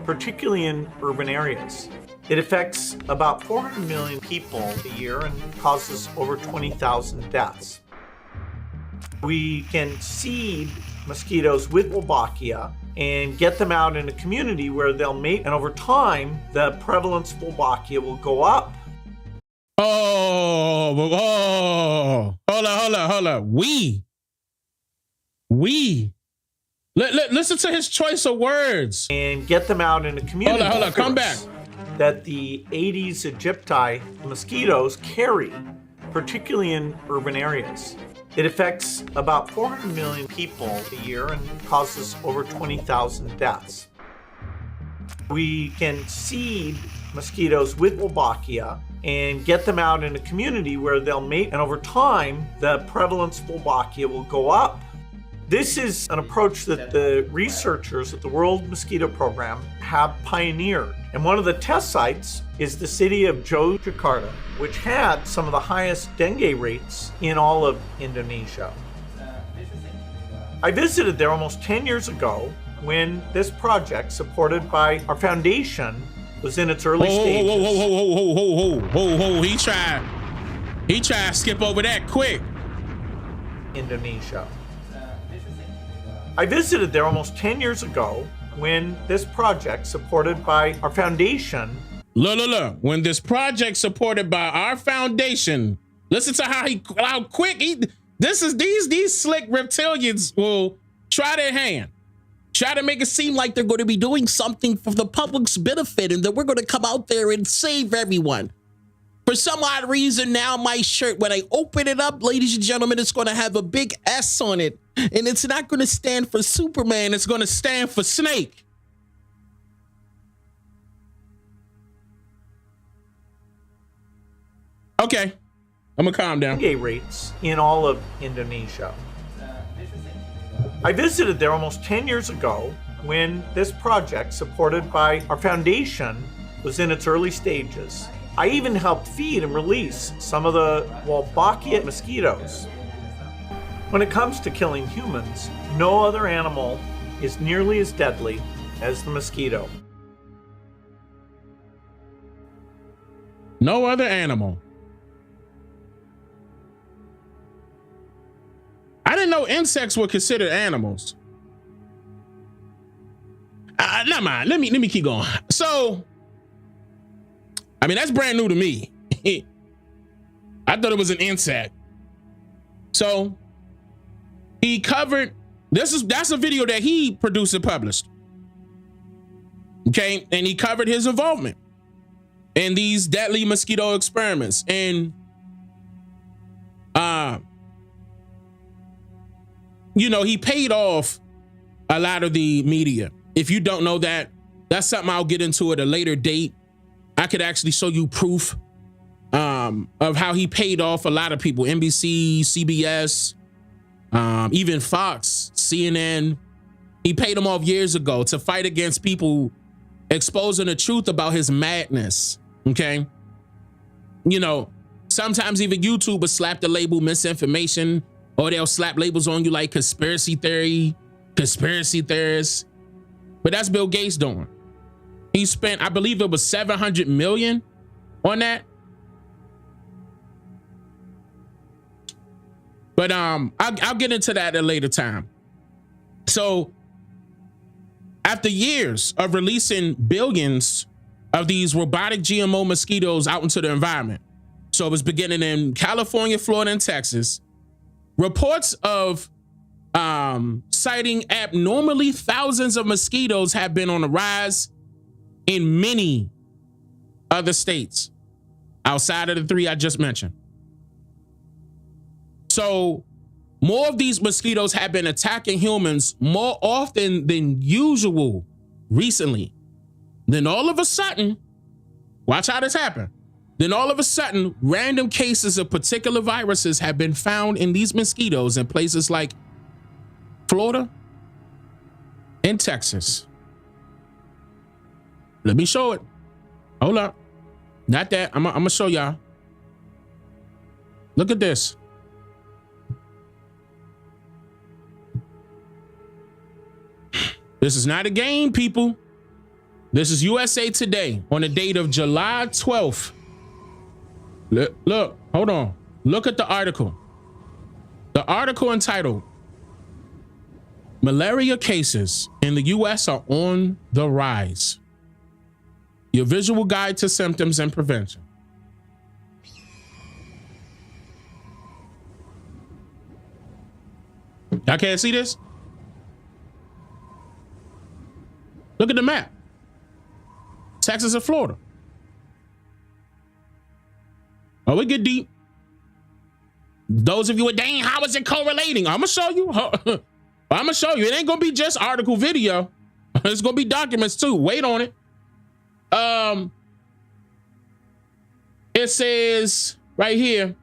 particularly in urban areas. It affects about 400 million people a year and causes over 20,000 deaths. We can seed mosquitoes with Wolbachia and get them out in a community where they'll mate, and over time, the prevalence of Wolbachia will go up. Hold on. Listen to his choice of words. And get them out in a community. Hold on, come back. That the Aedes aegypti mosquitoes carry, particularly in urban areas. It affects about 400 million people a year and causes over 20,000 deaths. We can seed mosquitoes with Wolbachia and get them out in a community where they'll mate, and over time, the prevalence of Wolbachia will go up. This is an approach that the researchers at the World Mosquito Program have pioneered. And one of the test sites is the city of Yogyakarta, which had some of the highest dengue rates in all of Indonesia. I visited there almost 10 years ago when this project, supported by our foundation, was in its early stages. He tried to skip over that quick. Indonesia. I visited there almost 10 years ago when this project, supported by our foundation. Look. When this project supported by our foundation, listen to how quick these slick reptilians will try their hand. Try to make it seem like they're going to be doing something for the public's benefit and that we're going to come out there and save everyone. For some odd reason, now my shirt, when I open it up, ladies and gentlemen, it's going to have a big S on it. And it's not going to stand for Superman. It's going to stand for Snake. Okay, I'm going to calm down. Dengue rates in all of Indonesia. I visited there almost 10 years ago when this project, supported by our foundation, was in its early stages. I even helped feed and release some of the Wolbachia mosquitoes. When it comes to killing humans, no other animal is nearly as deadly as the mosquito. No other animal. I didn't know insects were considered animals. Never mind. Let me keep going. So, I mean, that's brand new to me. I thought it was an insect. So he covered, that's a video that he produced and published. Okay, and he covered his involvement in these deadly mosquito experiments. And he paid off a lot of the media. If you don't know that, that's something I'll get into at a later date. I could actually show you proof of how he paid off a lot of people. NBC, CBS, even Fox, CNN. He paid them off years ago to fight against people exposing the truth about his madness, okay? Sometimes even YouTube will slap the label misinformation, or they'll slap labels on you like conspiracy theorists. But that's Bill Gates doing. He spent, I believe it was $700 million on that. But I'll get into that at a later time. So after years of releasing billions of these robotic GMO mosquitoes out into the environment. So it was beginning in California, Florida, and Texas. Reports of citing abnormally thousands of mosquitoes have been on the rise in many other states outside of the 3 I just mentioned. So more of these mosquitoes have been attacking humans more often than usual recently. Then all of a sudden, watch how this happened. Then all of a sudden, random cases of particular viruses have been found in these mosquitoes in places like Florida and Texas. Let me show it. Hold up. Not that. I'm gonna show y'all. Look at this. This is not a game, people. This is USA Today on the date of July 12th. Look, hold on. Look at the article. The article entitled, "Malaria cases in the US are on the rise. Your visual guide to symptoms and prevention." Y'all can't see this? Look at the map. Texas and Florida. Oh, we get deep. Those of you with Dane, how is it correlating? I'm gonna show you. I'm gonna show you. It ain't gonna be just article video. It's gonna be documents too. Wait on it. It says right here,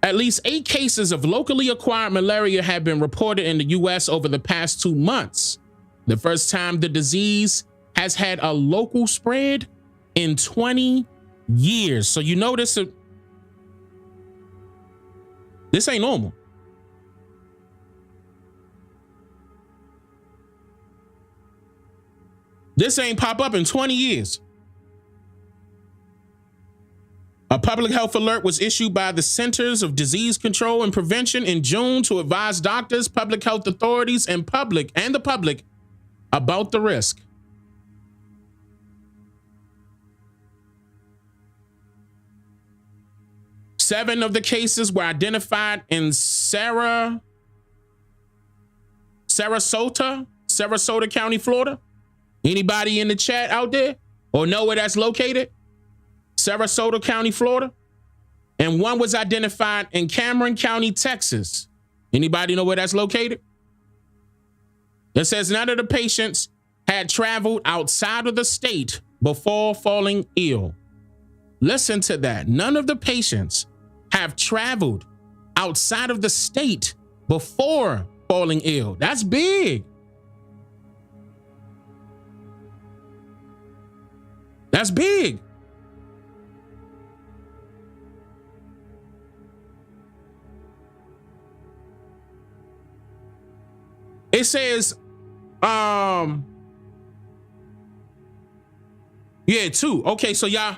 at least 8 cases of locally acquired malaria have been reported in the US over the past 2 months. The first time the disease has had a local spread in 20 years. So you notice this ain't normal. This ain't pop up in 20 years. A public health alert was issued by the Centers of Disease Control and Prevention in June to advise doctors, public health authorities, and the public about the risk. Seven of the cases were identified in Sarasota County, Florida. Anybody in the chat out there or know where that's located? Sarasota County, Florida. And one was identified in Cameron County, Texas. Anybody know where that's located? It says none of the patients had traveled outside of the state before falling ill. Listen to that. None of the patients have traveled outside of the state before falling ill. That's big. That's big. It says, yeah, 2. Okay, so y'all,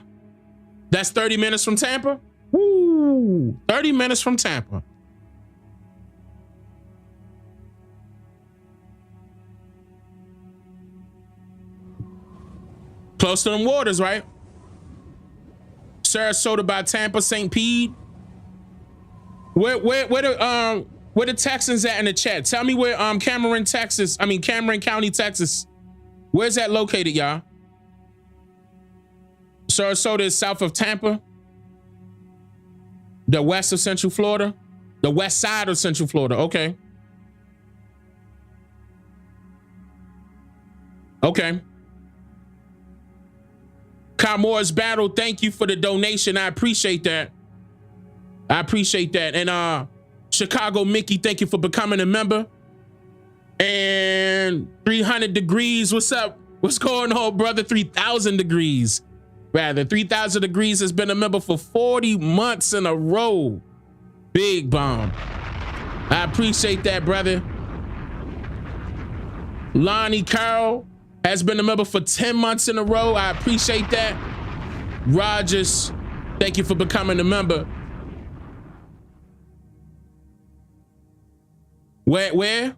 that's 30 minutes from Tampa. Woo, 30 minutes from Tampa. Close to them waters, right? Sarasota by Tampa, St. Pete. Where the Texans at in the chat? Tell me where Cameron County, Texas. Where's that located, y'all? Sarasota is south of Tampa. The west of Central Florida. The west side of Central Florida. Okay. Okay. Carmore's Battle, thank you for the donation. I appreciate that. I appreciate that. And Chicago Mickey, thank you for becoming a member. And 300 Degrees, what's up? What's going on, brother? 3,000 Degrees. Rather, 3,000 Degrees has been a member for 40 months in a row. Big bomb. I appreciate that, brother. Lonnie Carroll has been a member for 10 months in a row. I appreciate that. Rogers, thank you for becoming a member. Where?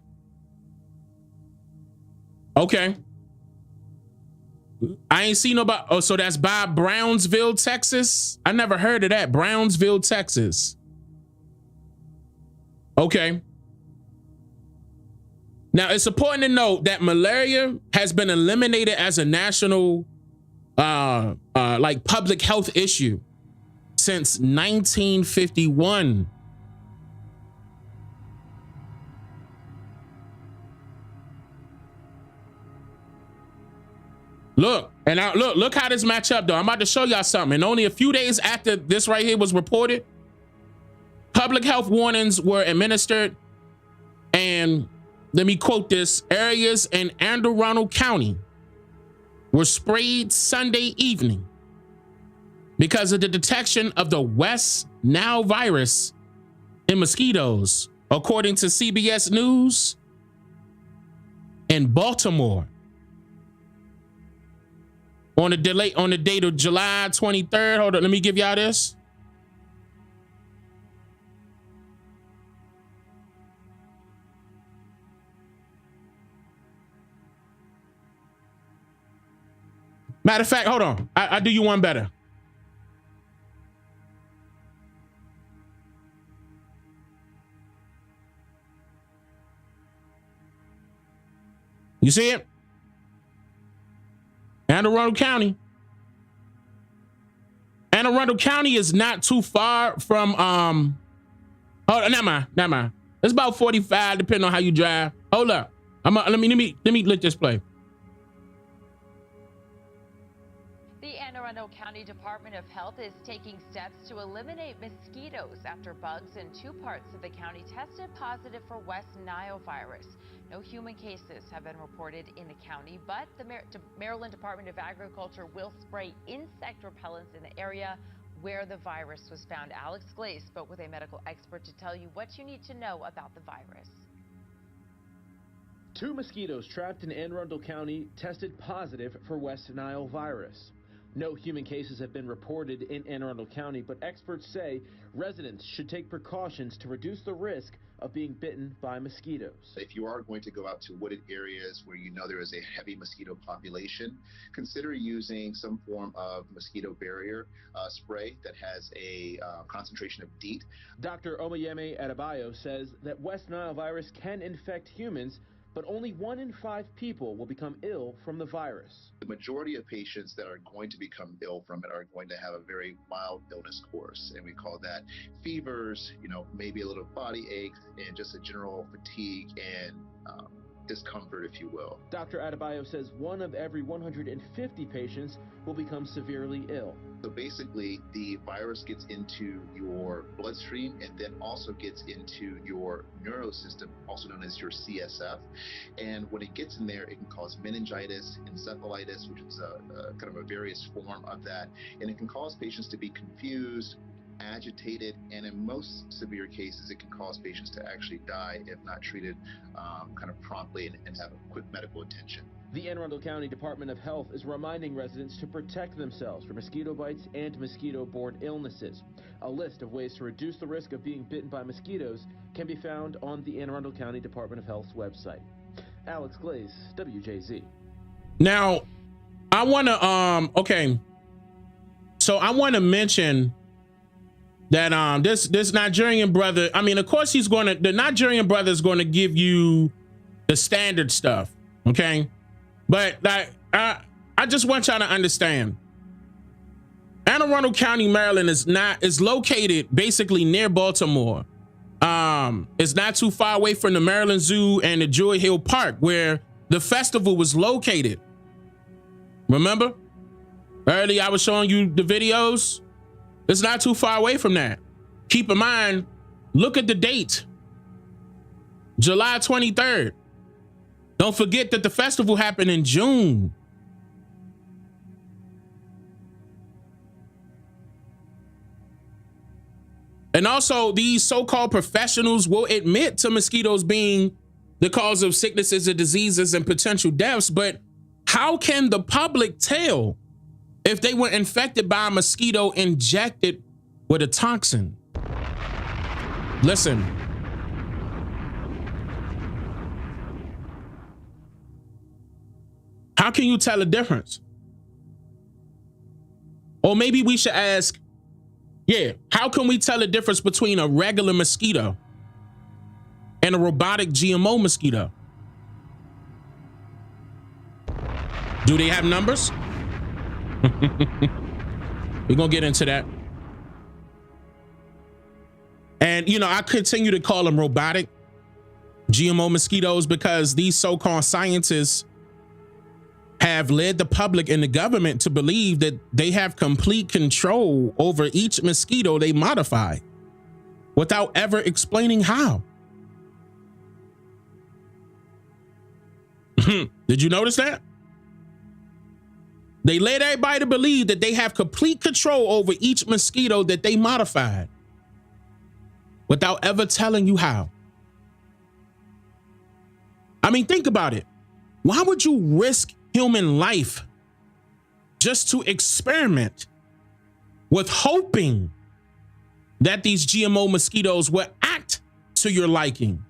Okay. I ain't seen nobody. Oh, so that's by Brownsville, Texas? I never heard of that. Brownsville, Texas. Okay. Now, it's important to note that malaria has been eliminated as a national like public health issue since 1951. Look, and look how this match up though. I'm about to show y'all something. And only a few days after this right here was reported, public health warnings were administered, and let me quote this: areas in Anne Arundel County were sprayed Sunday evening because of the detection of the West Nile virus in mosquitoes, according to CBS News in Baltimore. On the date of July 23rd, hold on, let me give y'all this. Matter of fact, hold on, I do you one better. You see it? Anne Arundel County. Anne Arundel County is not too far from oh, never mind. It's about 45, depending on how you drive. Hold up. Let me let this play. The Anne Arundel County Department of Health is taking steps to eliminate mosquitoes after bugs in 2 parts of the county tested positive for West Nile virus. No human cases have been reported in the county, but the Maryland Department of Agriculture will spray insect repellents in the area where the virus was found. Alex Glaze spoke with a medical expert to tell you what you need to know about the virus. 2 mosquitoes trapped in Anne Arundel County tested positive for West Nile virus. No human cases have been reported in Anne Arundel County, but experts say residents should take precautions to reduce the risk of being bitten by mosquitoes. If you are going to go out to wooded areas where you know there is a heavy mosquito population, consider using some form of mosquito barrier spray that has a concentration of DEET. Dr. Omoyemi Adebayo says that West Nile virus can infect humans, but only 1 in 5 people will become ill from the virus. The majority of patients that are going to become ill from it are going to have a very mild illness course, and we call that fevers, maybe a little body aches, and just a general fatigue and discomfort, if you will. Dr. Adebayo says 1 of every 150 patients will become severely ill. So basically, the virus gets into your bloodstream and then also gets into your neurosystem, also known as your CSF. And when it gets in there, it can cause meningitis, encephalitis, which is a kind of a various form of that. And it can cause patients to be confused, agitated, and in most severe cases, it can cause patients to actually die if not treated kind of promptly and have a quick medical attention. The Anne Arundel County Department of Health is reminding residents to protect themselves from mosquito bites and mosquito-borne illnesses. A list of ways to reduce the risk of being bitten by mosquitoes can be found on the Anne Arundel County Department of Health's website. Alex Glaze, WJZ. Now, I want to okay. So I want to mention that this Nigerian brother, I mean, of course the Nigerian brother is going to give you the standard stuff, okay? But like I just want y'all to understand, Anne Arundel County, Maryland is located basically near Baltimore. It's not too far away from the Maryland Zoo and the Joy Hill Park where the festival was located. Remember? Earlier I was showing you the videos. It's not too far away from that. Keep in mind, look at the date. July 23rd. Don't forget that the festival happened in June. And also, these so-called professionals will admit to mosquitoes being the cause of sicknesses and diseases and potential deaths, but how can the public tell if they were infected by a mosquito injected with a toxin? Listen. How can you tell the difference? Or maybe we should ask, yeah, how can we tell the difference between a regular mosquito and a robotic GMO mosquito? Do they have numbers? We're gonna get into that. And, you know, I continue to call them robotic GMO mosquitoes because these so-called scientists have led the public and the government to believe that they have complete control over each mosquito they modify without ever explaining how. Did you notice that? They led everybody to believe that they have complete control over each mosquito that they modified without ever telling you how. I mean, think about it. Why would you risk human life just to experiment with hoping that these GMO mosquitoes will act to your liking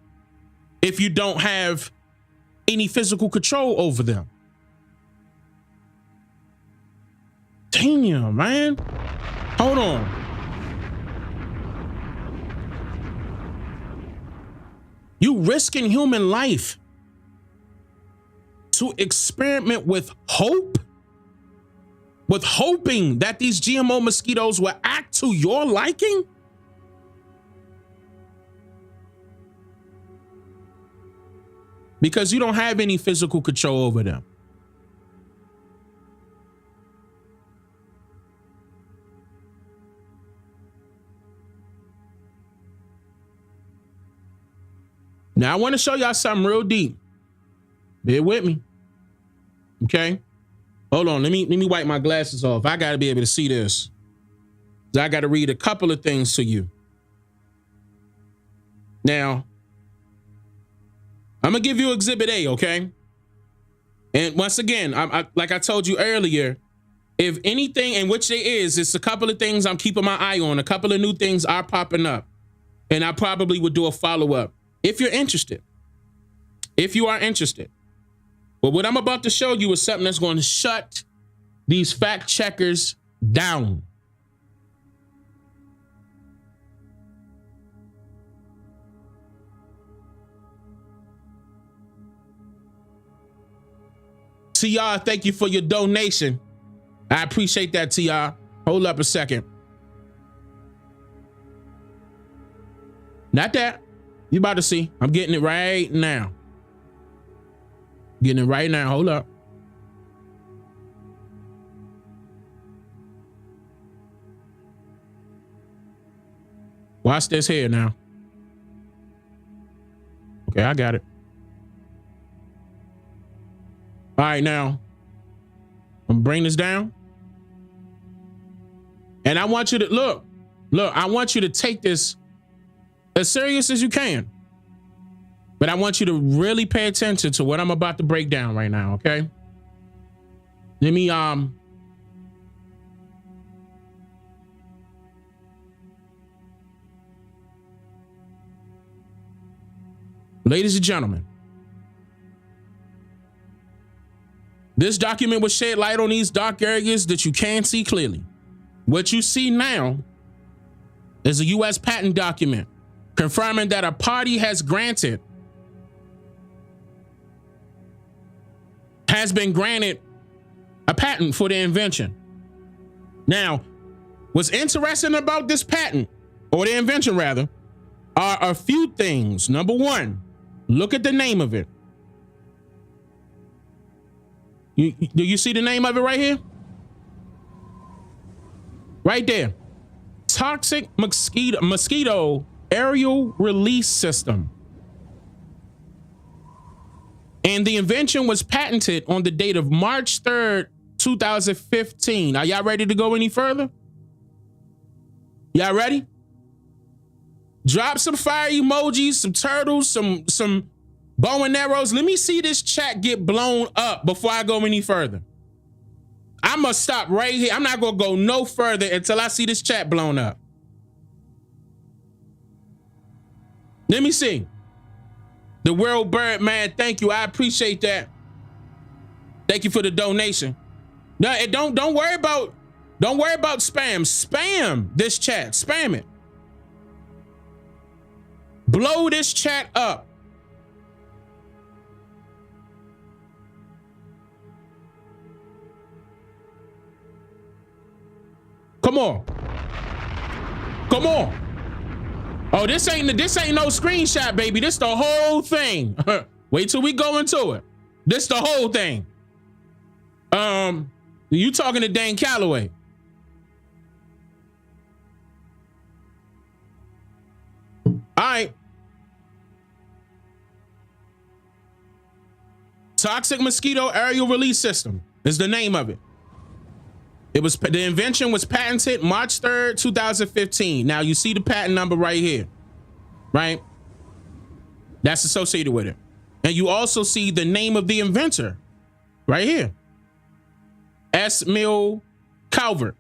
if you don't have any physical control over them? Damn, man. Hold on. You risking human life to experiment with hope? With hoping that these GMO mosquitoes will act to your liking? Because you don't have any physical control over them. Now, I want to show y'all something real deep. Bear with me. Okay? Hold on. Let me wipe my glasses off. I got to be able to see this. I got to read a couple of things to you. Now, I'm going to give you Exhibit A, okay? And once again, like I told you earlier, if anything, and which there is, it's a couple of things I'm keeping my eye on. A couple of new things are popping up. And I probably would do a follow-up. If you're interested, if you are interested. But what I'm about to show you is something that's going to shut these fact checkers down. TR, thank you for your donation. I appreciate that, TR. Hold up a second. Not that. You about to see. I'm getting it right now. Getting it right now. Hold up. Watch this here now. Okay, I got it. All right, now. I'm gonna bring this down. And I want you to look, I want you to take this as serious as you can. But I want you to really pay attention to what I'm about to break down right now, okay? Let me, ladies and gentlemen, this document will shed light on these dark areas that you can't see clearly. What you see now is a U.S. patent document confirming that a party has been granted a patent for the invention. Now, what's interesting about this patent, or the invention rather, are a few things. Number one, look at the name of it. Do you see the name of it right here? Right there. Toxic mosquito aerial release system. And the invention was patented on the date of March 3rd, 2015. Are y'all ready to go any further? Y'all ready? Drop some fire emojis, some turtles, some bow and arrows. Let me see this chat get blown up before I go any further. I must stop right here. I'm not going to go no further until I see this chat blown up. Let me see. The World Bird Man, thank you. I appreciate that. Thank you for the donation. No, don't worry about Don't worry about spam. Spam this chat. Spam it. Blow this chat up. Come on. Come on. Oh, this ain't no screenshot, baby. This the whole thing. Wait till we go into it. This the whole thing. You talking to Dane Calloway. All right. Toxic mosquito aerial release system is the name of it. The invention was patented March 3rd, 2015. Now you see the patent number right here, right? That's associated with it. And you also see the name of the inventor right here. S. Mill Calvert.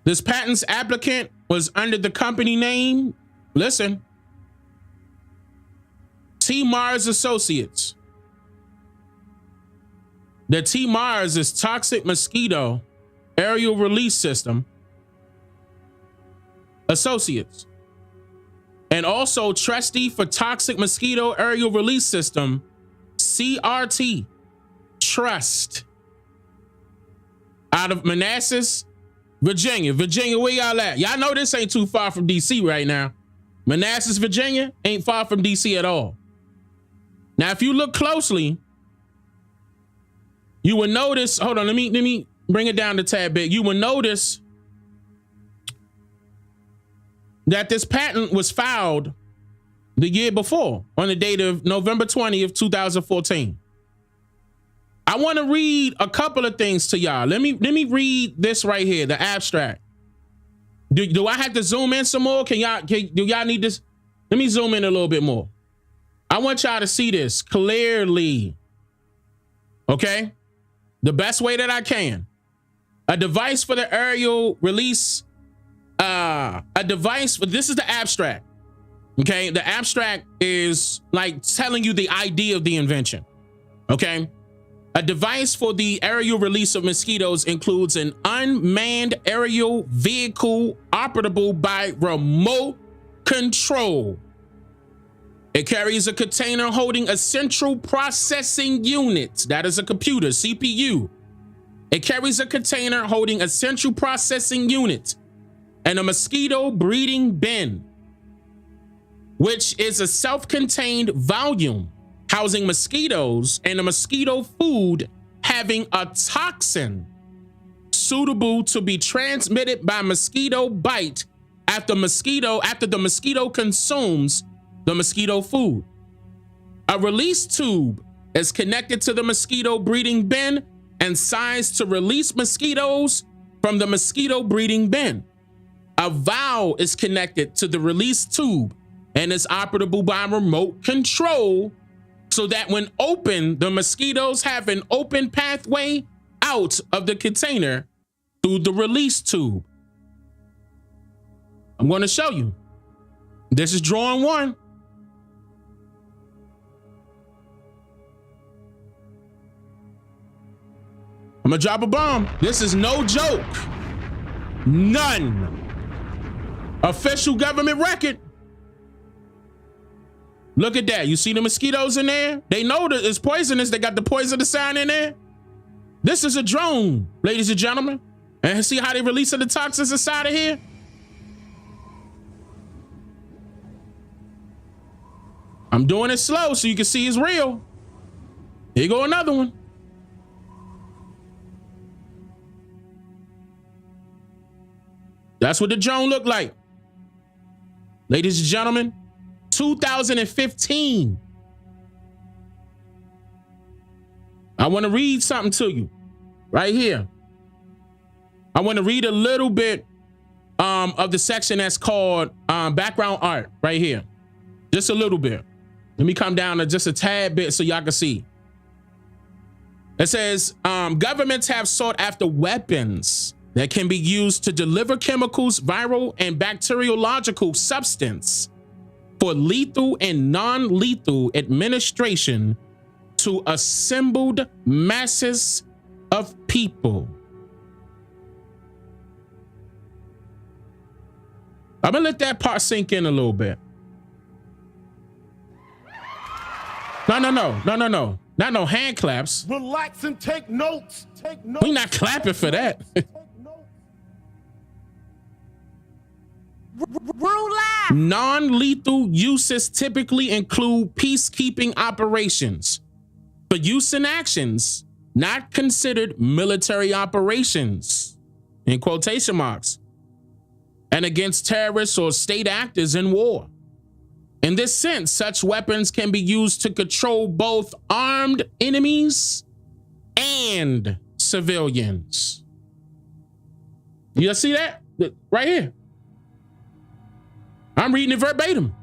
This patent's applicant was under the company name, listen, T. Mars Associates. The T. Mars is Toxic Mosquito Aerial Release System Associates. And also Trustee for Toxic Mosquito Aerial Release System, CRT Trust, out of Manassas, Virginia. Virginia, where y'all at? Y'all know this ain't too far from DC right now. Manassas, Virginia ain't far from DC at all. Now, if you look closely, you will notice, hold on, let me bring it down a tad bit. You will notice that this patent was filed the year before on the date of November 20th, 2014. I want to read a couple of things to y'all. Let me read this right here, the abstract. Do I have to zoom in some more? Do y'all need this? Let me zoom in a little bit more. I want y'all to see this clearly. Okay? The best way that I can. A device for the aerial release. This is the abstract. Okay? The abstract is like telling you the idea of the invention. Okay? A device for the aerial release of mosquitoes includes an unmanned aerial vehicle operable by remote control. It carries a container holding a central processing unit. That is a computer, CPU. It carries a container holding a central processing unit and a mosquito breeding bin, which is a self-contained volume housing mosquitoes and a mosquito food having a toxin suitable to be transmitted by mosquito bite after the mosquito consumes the mosquito food. A release tube is connected to the mosquito breeding bin and sized to release mosquitoes from the mosquito breeding bin. A valve is connected to the release tube and is operable by remote control, so that when open, the mosquitoes have an open pathway out of the container through the release tube. I'm going to show you. This is drawing one. I'm going to drop a bomb. This is no joke. None. Official government record. Look at that. You see the mosquitoes in there? They know that it's poisonous. They got the poisonous sign in there. This is a drone, ladies and gentlemen. And see how they release the toxins inside of here? I'm doing it slow so you can see it's real. Here go another one. That's what the drone looked like. Ladies and gentlemen, 2015. I want to read something to you right here. I want to read a little bit of the section that's called background art right here. Just a little bit. Let me come down to just a tad bit so y'all can see. It says, governments have sought after weapons that can be used to deliver chemicals, viral and bacteriological substance for lethal and non-lethal administration to assembled masses of people. I'm gonna let that part sink in a little bit. No. Not no hand claps. Relax and take notes. Take notes. We not clapping for that. Non-lethal uses typically include peacekeeping operations, but use in actions not considered military operations, in quotation marks, and against terrorists or state actors in war. In this sense, such weapons can be used to control both armed enemies and civilians. You see that? Right here. I'm reading it verbatim.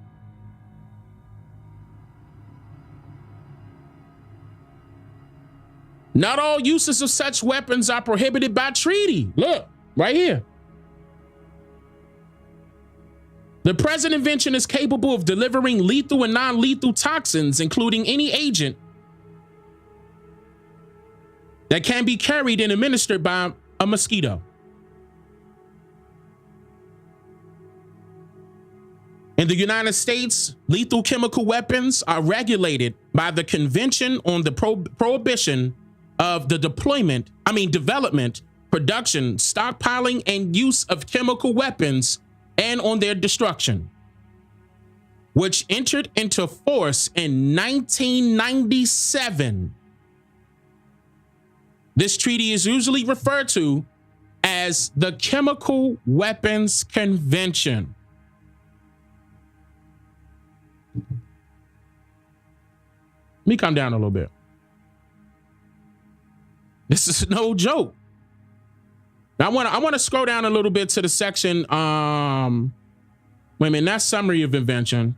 Not all uses of such weapons are prohibited by treaty. Look, right here. The present invention is capable of delivering lethal and non-lethal toxins, including any agent that can be carried and administered by a mosquito. In the United States, lethal chemical weapons are regulated by the Convention on the Prohibition of the development, production, stockpiling, and use of chemical weapons and on their destruction, which entered into force in 1997. This treaty is usually referred to as the Chemical Weapons Convention. Let me calm down a little bit. This is no joke. Now I want to scroll down a little bit to the section. Wait a minute, not summary of invention,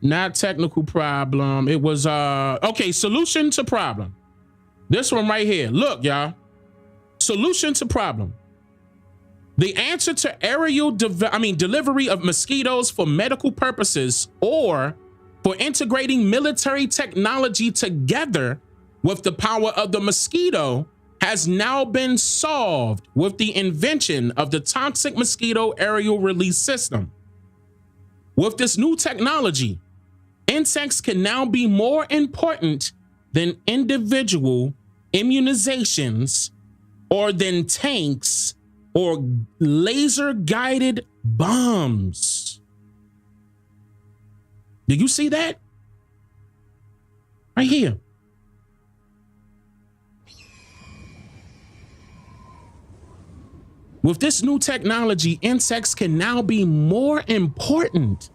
not technical problem. It was okay, solution to problem. This one right here. Look, y'all. Solution to problem. The answer to aerial delivery of mosquitoes for medical purposes or for integrating military technology together with the power of the mosquito has now been solved with the invention of the toxic mosquito aerial release system. With this new technology, insects can now be more important than individual immunizations or than tanks or laser-guided bombs. Do you see that? Right here. With this new technology, insects can now be more important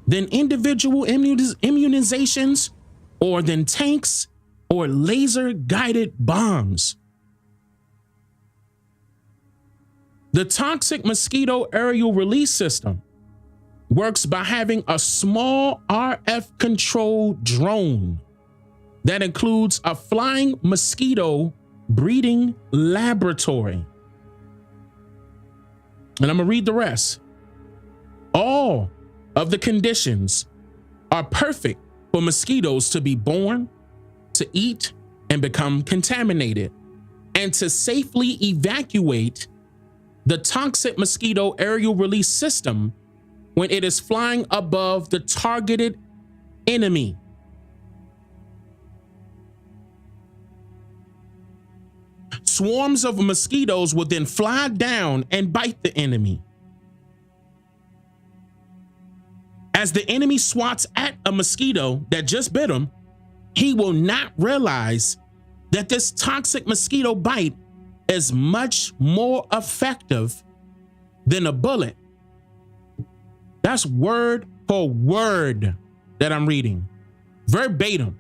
than individual immunizations or than tanks or laser-guided bombs. The toxic mosquito aerial release system works by having a small RF-controlled drone that includes a flying mosquito breeding laboratory. And I'm gonna read the rest. All of the conditions are perfect for mosquitoes to be born, to eat, and become contaminated, and to safely evacuate the toxic mosquito aerial release system when it is flying above the targeted enemy. Swarms of mosquitoes will then fly down and bite the enemy. As the enemy swats at a mosquito that just bit him, he will not realize that this toxic mosquito bite is much more effective than a bullet. That's word for word that I'm reading, verbatim.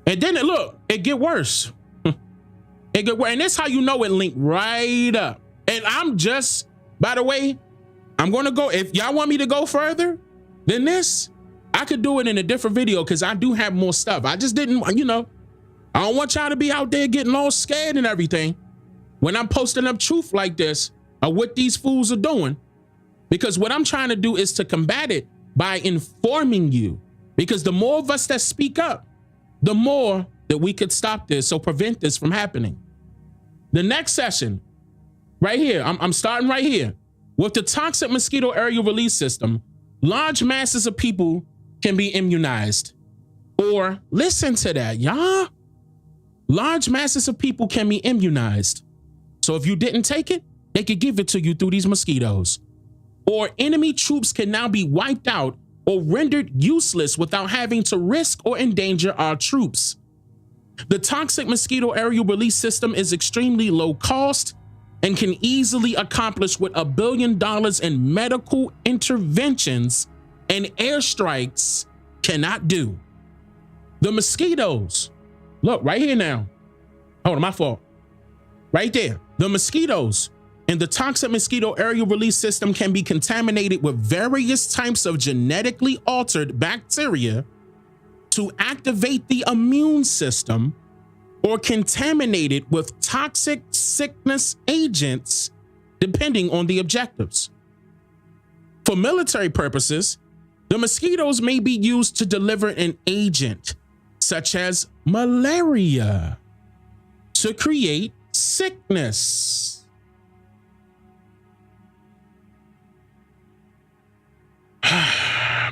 And then it get worse. It get worse. And that's how you know it linked right up. And I'm just, by the way, I'm going to go, if y'all want me to go further than this, I could do it in a different video because I do have more stuff. I just didn't, I don't want y'all to be out there getting all scared and everything when I'm posting up truth like this of what these fools are doing. Because what I'm trying to do is to combat it by informing you. Because the more of us that speak up, the more that we could stop this or prevent this from happening. The next session, right here, I'm starting right here. With the toxic mosquito aerial release system, large masses of people can be immunized. Or listen to that, y'all. Large masses of people can be immunized. So if you didn't take it, they could give it to you through these mosquitoes. Or enemy troops can now be wiped out or rendered useless without having to risk or endanger our troops. The toxic mosquito aerial release system is extremely low cost and can easily accomplish what $1 billion in medical interventions and airstrikes cannot do. The mosquitoes, look right here now. Hold on, my fault. Right there. The mosquitoes in the toxic mosquito aerial release system can be contaminated with various types of genetically altered bacteria to activate the immune system, or contaminated with toxic sickness agents, depending on the objectives. For military purposes, the mosquitoes may be used to deliver an agent, such as malaria, to create sickness.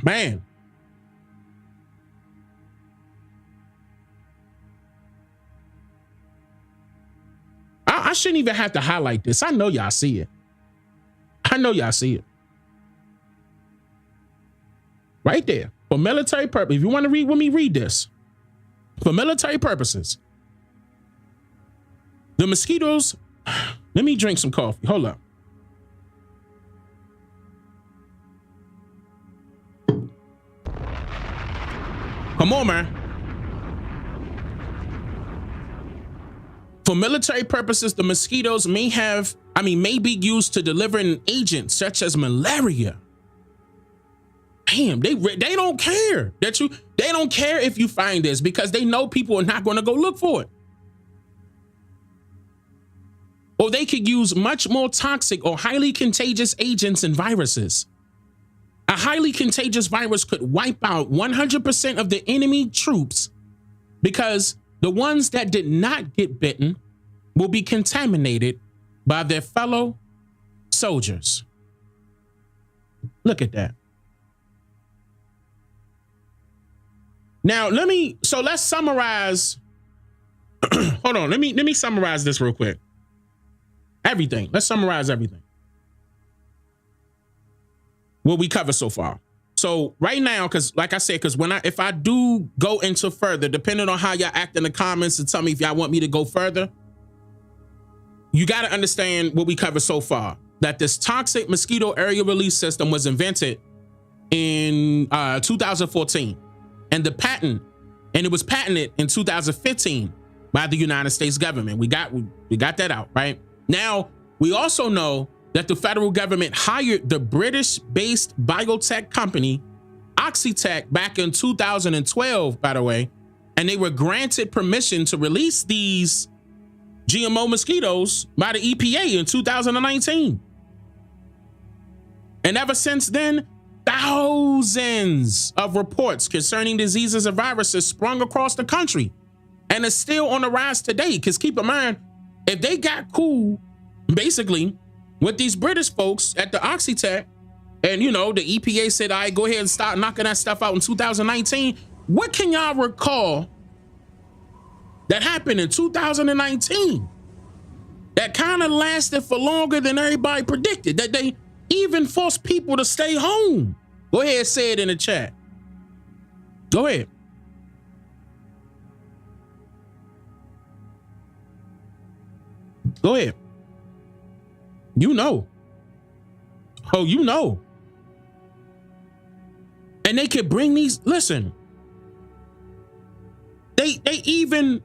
Man. I shouldn't even have to highlight this. I know y'all see it. I know y'all see it. Right there. For military purpose. If you want to read with me, read this. For military purposes, the mosquitoes. Let me drink some coffee. Hold up. Come on, man. For military purposes, the mosquitoes may be used to deliver an agent such as malaria. Damn, they don't care they don't care if you find this, because they know people are not going to go look for it. Or they could use much more toxic or highly contagious agents and viruses. A highly contagious virus could wipe out 100% of the enemy troops, because the ones that did not get bitten will be contaminated by their fellow soldiers. Look at that. Now, let's summarize. Hold on, let me summarize this real quick. Everything. Let's summarize everything. What we covered so far. So right now, because like I said, if I do go into further, depending on how y'all act in the comments and tell me if y'all want me to go further, you got to understand what we covered so far. That this toxic mosquito aerial release system was invented in 2014, and it was patented in 2015 by the United States government. We got that out, right? Now, we also know that the federal government hired the British-based biotech company Oxitec back in 2012, by the way, and they were granted permission to release these GMO mosquitoes by the EPA in 2019. And ever since then, thousands of reports concerning diseases and viruses sprung across the country, and it's still on the rise today. Because keep in mind, if they got cool, basically, with these British folks at the Oxitec, and the EPA said, all right, go ahead and start knocking that stuff out in 2019. What can y'all recall that happened in 2019 that kind of lasted for longer than everybody predicted, that they even forced people to stay home? Go ahead, say it in the chat. Go ahead. Go ahead. Oh, And they could bring these, listen, they even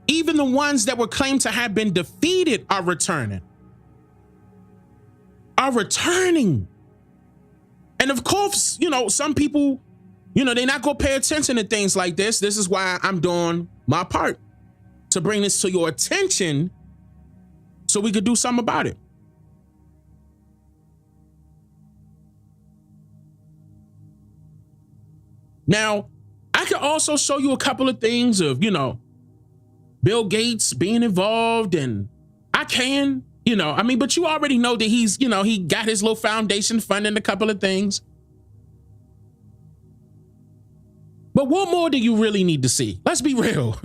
the ones that were claimed to have been defeated are returning. And of course, some people, they're not gonna pay attention to things like this. This is why I'm doing my part, to bring this to your attention so we could do something about it. Now, I can also show you a couple of things of, Bill Gates being involved, and I can, but you already know that he's, he got his little foundation funding a couple of things. But what more do you really need to see? Let's be real.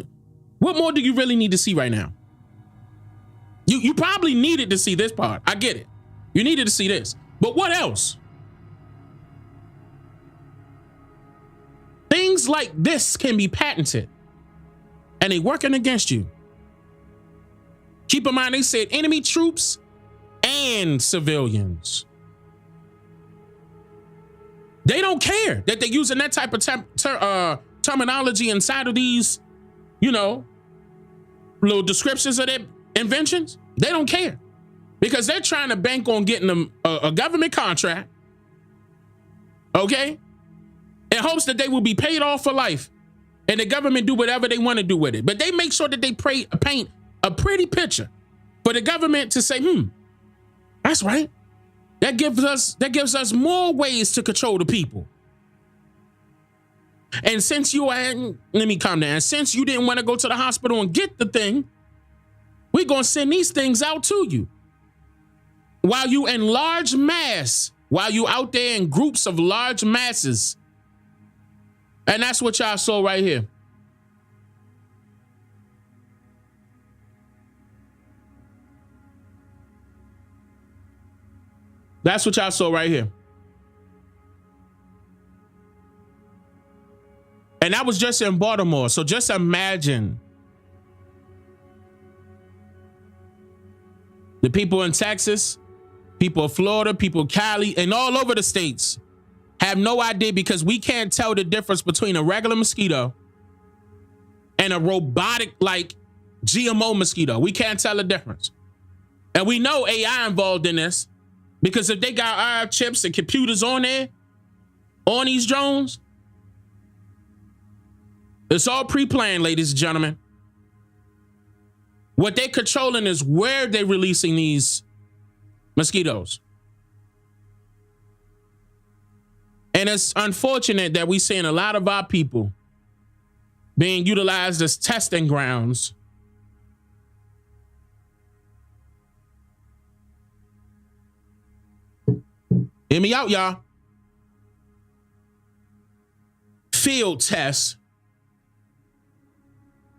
What more do you really need to see right now? You probably needed to see this part. I get it. You needed to see this. But what else? Things like this can be patented, and they working against you. Keep in mind, they said enemy troops and civilians. They don't care that they're using that type of terminology inside of these, little descriptions of their inventions. They don't care because they're trying to bank on getting them a government contract, okay, in hopes that they will be paid off for life and the government do whatever they want to do with it. But they make sure that they paint a pretty picture for the government to say, that's right. That gives us more ways to control the people. And since let me calm down. Since you didn't want to go to the hospital and get the thing, we're going to send these things out to you. While you in large mass, while you out there in groups of large masses. And that's what y'all saw right here. That's what y'all saw right here. And that was just in Baltimore. So just imagine the people in Texas, people in Florida, people in Cali, and all over the states have no idea because we can't tell the difference between a regular mosquito and a robotic like GMO mosquito. We can't tell the difference. And we know AI involved in this because if they got our chips and computers on there, on these drones, it's all pre-planned, ladies and gentlemen. What they're controlling is where they're releasing these mosquitoes. And it's unfortunate that we're seeing a lot of our people being utilized as testing grounds. Hear me out, y'all. Field tests.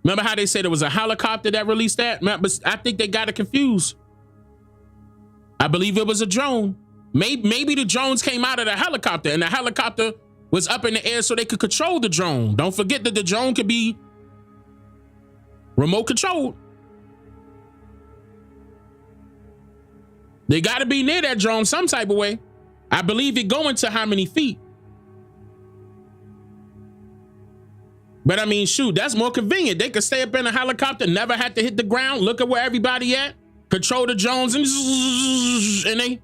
Remember how they said it was a helicopter that released that? I think they got it confused. I believe it was a drone. Maybe the drones came out of the helicopter and the helicopter was up in the air so they could control the drone. Don't forget that the drone could be remote controlled. They got to be near that drone some type of way. I believe it going to how many feet. But I mean, shoot, that's more convenient. They could stay up in a helicopter, never had to hit the ground, look at where everybody at, control the drones, and they.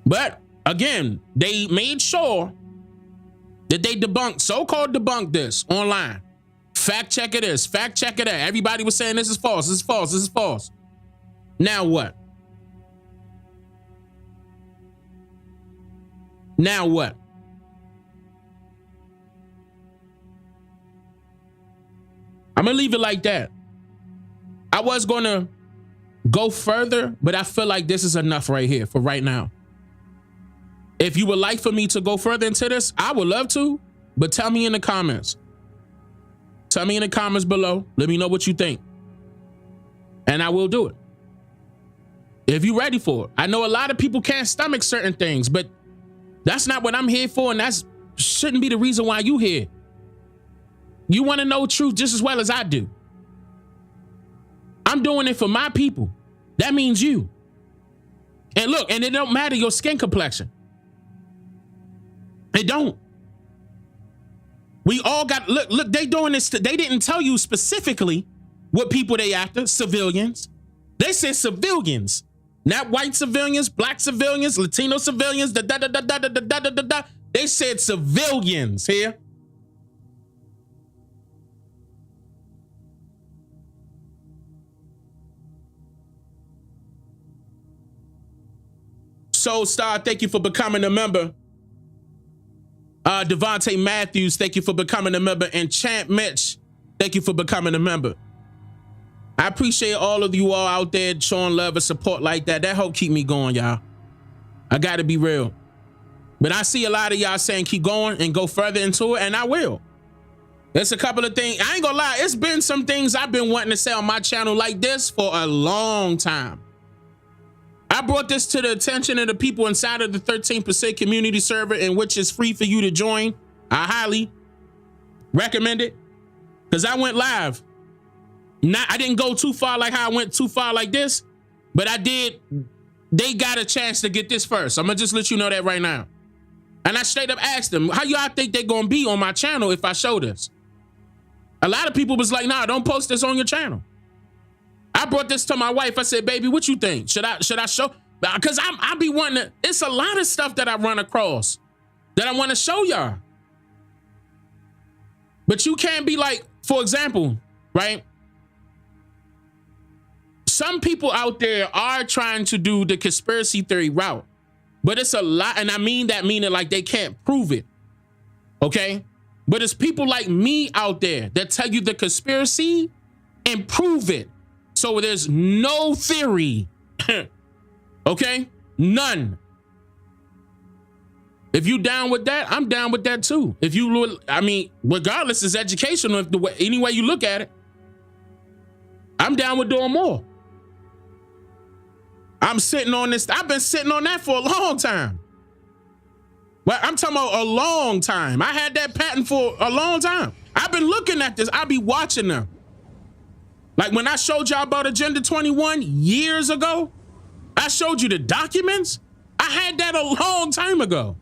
But again, they made sure that they so-called debunked this online. Fact check it is, fact check it that. Everybody was saying this is false, this is false, this is false. Now what? Now what? I'm gonna leave it like that. I was gonna go further, but I feel like this is enough right here for right now. If you would like for me to go further into this, I would love to, but tell me in the comments. Tell me in the comments below. Let me know what you think. And I will do it. If you're ready for it. I know a lot of people can't stomach certain things, but that's not what I'm here for, and that shouldn't be the reason why you here. You want to know truth just as well as I do. I'm doing it for my people. That means you. And look, and it don't matter your skin complexion. It don't. We all got, look, they doing this. They didn't tell you specifically what people they after, civilians. They said civilians, not white civilians, black civilians, Latino civilians, They said civilians here. So Soul Star, thank you for becoming a member. Devontae Matthews, thank you for becoming a member. And Champ Mitch, thank you for becoming a member. I appreciate all of you all out there showing love and support like that. That help keep me going, y'all. I gotta be real. But I see a lot of y'all saying keep going and go further into it, and I will. There's a couple of things. I ain't gonna lie, it's been some things I've been wanting to say on my channel like this for a long time. I brought this to the attention of the people inside of the 13% community server, in which is free for you to join. I highly recommend it, because I went live. I didn't go too far like how I went too far like this, but I did. They got a chance to get this first. I'm gonna just let you know that right now. And I straight up asked them, how y'all think they're gonna be on my channel if I show this? A lot of people was like, nah, don't post this on your channel. I brought this to my wife. I said, baby, what you think? Should I show? Because I be wanting to, it's a lot of stuff that I run across that I want to show y'all. But you can't be like, for example, right? Some people out there are trying to do the conspiracy theory route, but it's a lot. And I mean that meaning like they can't prove it. Okay. But it's people like me out there that tell you the conspiracy and prove it. So there's no theory. Okay. None. If you down with that, I'm down with that too. If you look, I mean, regardless, it's educational. If the way, any way you look at it, I'm down with doing more. I'm sitting on this. I've been sitting on that for a long time. Well, I'm talking about a long time. I had that patent for a long time. I've been looking at this. I be watching them. Like when I showed y'all about Agenda 21 years ago, I showed you the documents. I had that a long time ago.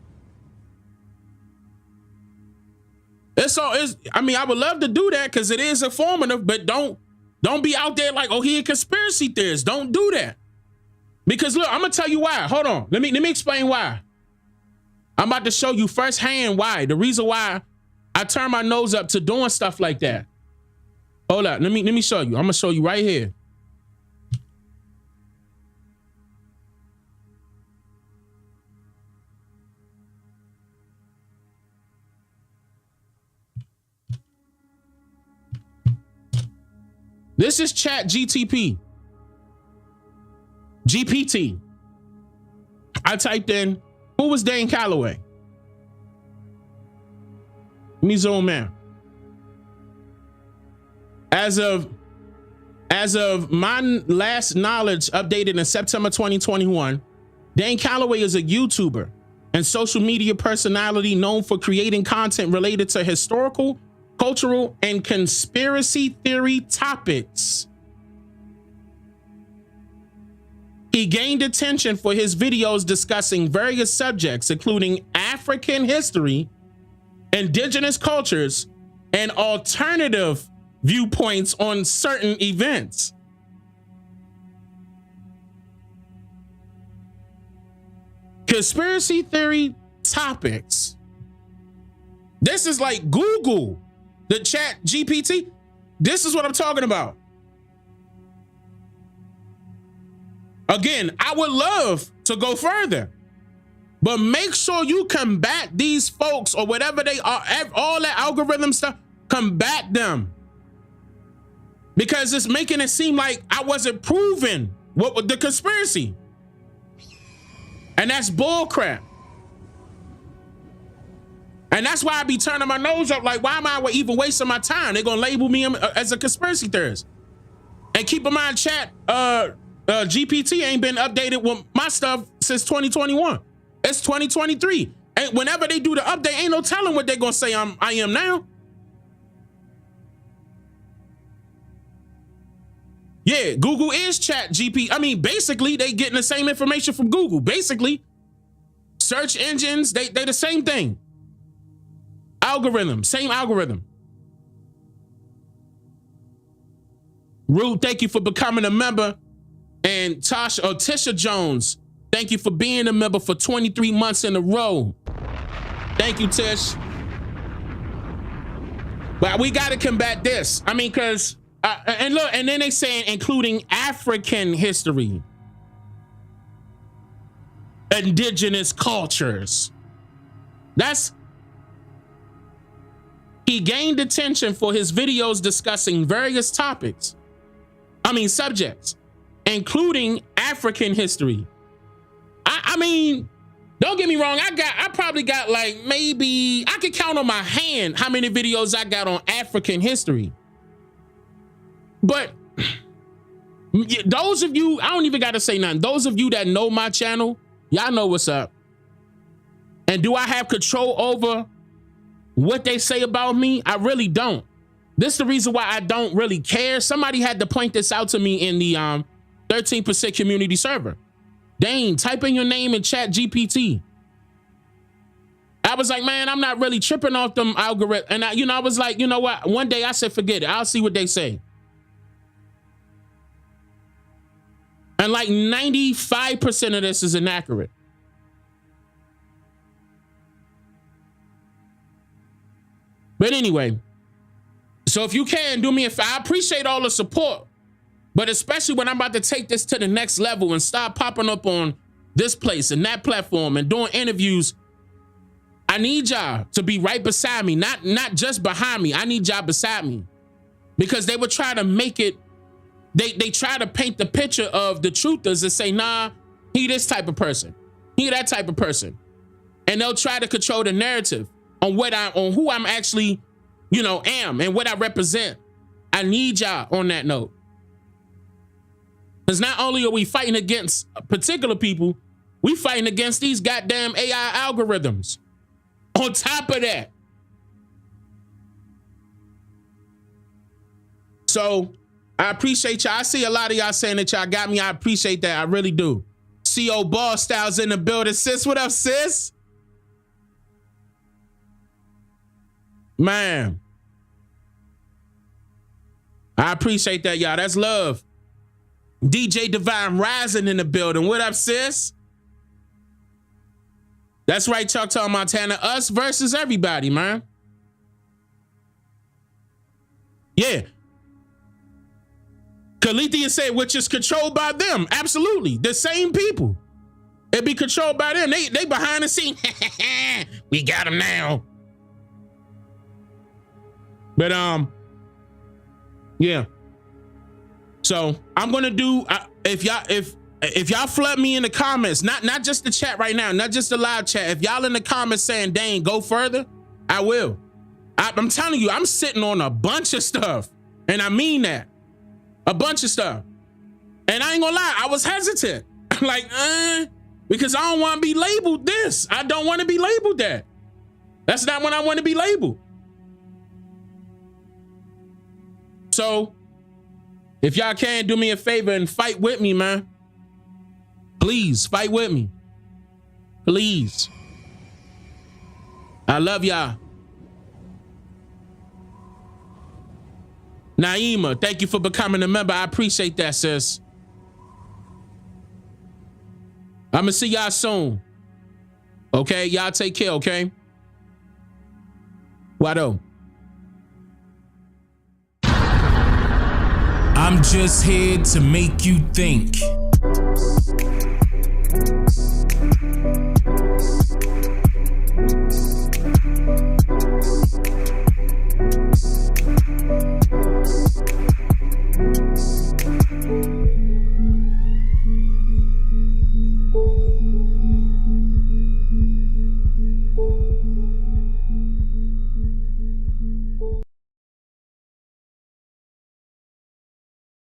I mean, I would love to do that because it is informative, but don't be out there like, oh, he a conspiracy theorist. Don't do that. Because look, I'm gonna tell you why. Hold on. Let me explain why. I'm about to show you firsthand why. The reason why I turn my nose up to doing stuff like that. Hold up. Let me show you. I'm gonna show you right here. This is Chat GPT. I typed in, who was Dane Calloway? Let me zoom in. As of my last knowledge, updated in September 2021, Dane Calloway is a YouTuber and social media personality known for creating content related to historical, cultural, and conspiracy theory topics. He gained attention for his videos discussing various subjects, including African history, indigenous cultures, and alternative viewpoints on certain events. Conspiracy theory topics. This is like Google, the Chat GPT. This is what I'm talking about. Again, I would love to go further, but make sure you combat these folks or whatever they are, all that algorithm stuff, combat them. Because it's making it seem like I wasn't proving what the conspiracy. And that's bull crap. And that's why I be turning my nose up like, why am I even wasting my time? They're gonna label me as a conspiracy theorist. And keep in mind, Chat GPT ain't been updated with my stuff since 2021. It's 2023. And whenever they do the update, ain't no telling what they're gonna say I am now. Yeah, Google is Chat GPT. I mean, basically, they getting the same information from Google. Basically, search engines, they the same thing. Algorithm, same algorithm. Rude, thank you for becoming a member. And Tisha Jones, thank you for being a member for 23 months in a row. Thank you, Tish. But we got to combat this. I mean, because, and look, and then they saying including African history. indigenous cultures. He gained attention for his videos discussing various subjects, including African history. I mean, don't get me wrong, I probably got like, maybe I could count on my hand how many videos I got on African history. But those of you, I don't even got to say nothing. Those of you that know my channel, y'all know what's up. And do I have control over what they say about me? I really don't. This is the reason why I don't really care. Somebody had to point this out to me in the 13% community server. Dane, type in your name in chat GPT. I was like, man, I'm not really tripping off them algorithms. And I was like, you know what? One day I said, forget it. I'll see what they say. And like 95% of this is inaccurate. But anyway, so if you can, do me a favor. I appreciate all the support, but especially when I'm about to take this to the next level and start popping up on this place and that platform and doing interviews, I need y'all to be right beside me, not just behind me. I need y'all beside me, because they would try to make it, they try to paint the picture of the truthers and say, nah, he this type of person, he that type of person. And they'll try to control the narrative on who I'm actually, am and what I represent. I need y'all on that note. Because not only are we fighting against particular people, we fighting against these goddamn AI algorithms. On top of that. So I appreciate y'all. I see a lot of y'all saying that y'all got me. I appreciate that. I really do. CO Ball Styles in the building. Sis, what up, sis? Man, I appreciate that, y'all. That's love. DJ Divine Rising in the building. What up, sis? That's right, Choctaw, Montana. Us versus everybody, man. Yeah. Calithia said, which is controlled by them. Absolutely. The same people. It be controlled by them. They behind the scene. We got them now. But yeah. So I'm gonna do if y'all flood me in the comments, not just the chat right now, not just the live chat. If y'all in the comments saying, "Dang, go further," I will. I'm telling you, I'm sitting on a bunch of stuff, and I mean that, a bunch of stuff. And I ain't gonna lie, I was hesitant, like, because I don't want to be labeled this. I don't want to be labeled that. That's not what I want to be labeled. So, if y'all can, do me a favor and fight with me, man. Please, fight with me. Please. I love y'all. Naima, thank you for becoming a member. I appreciate that, sis. I'm gonna see y'all soon. Okay, y'all take care, okay? Wado. I'm just here to make you think.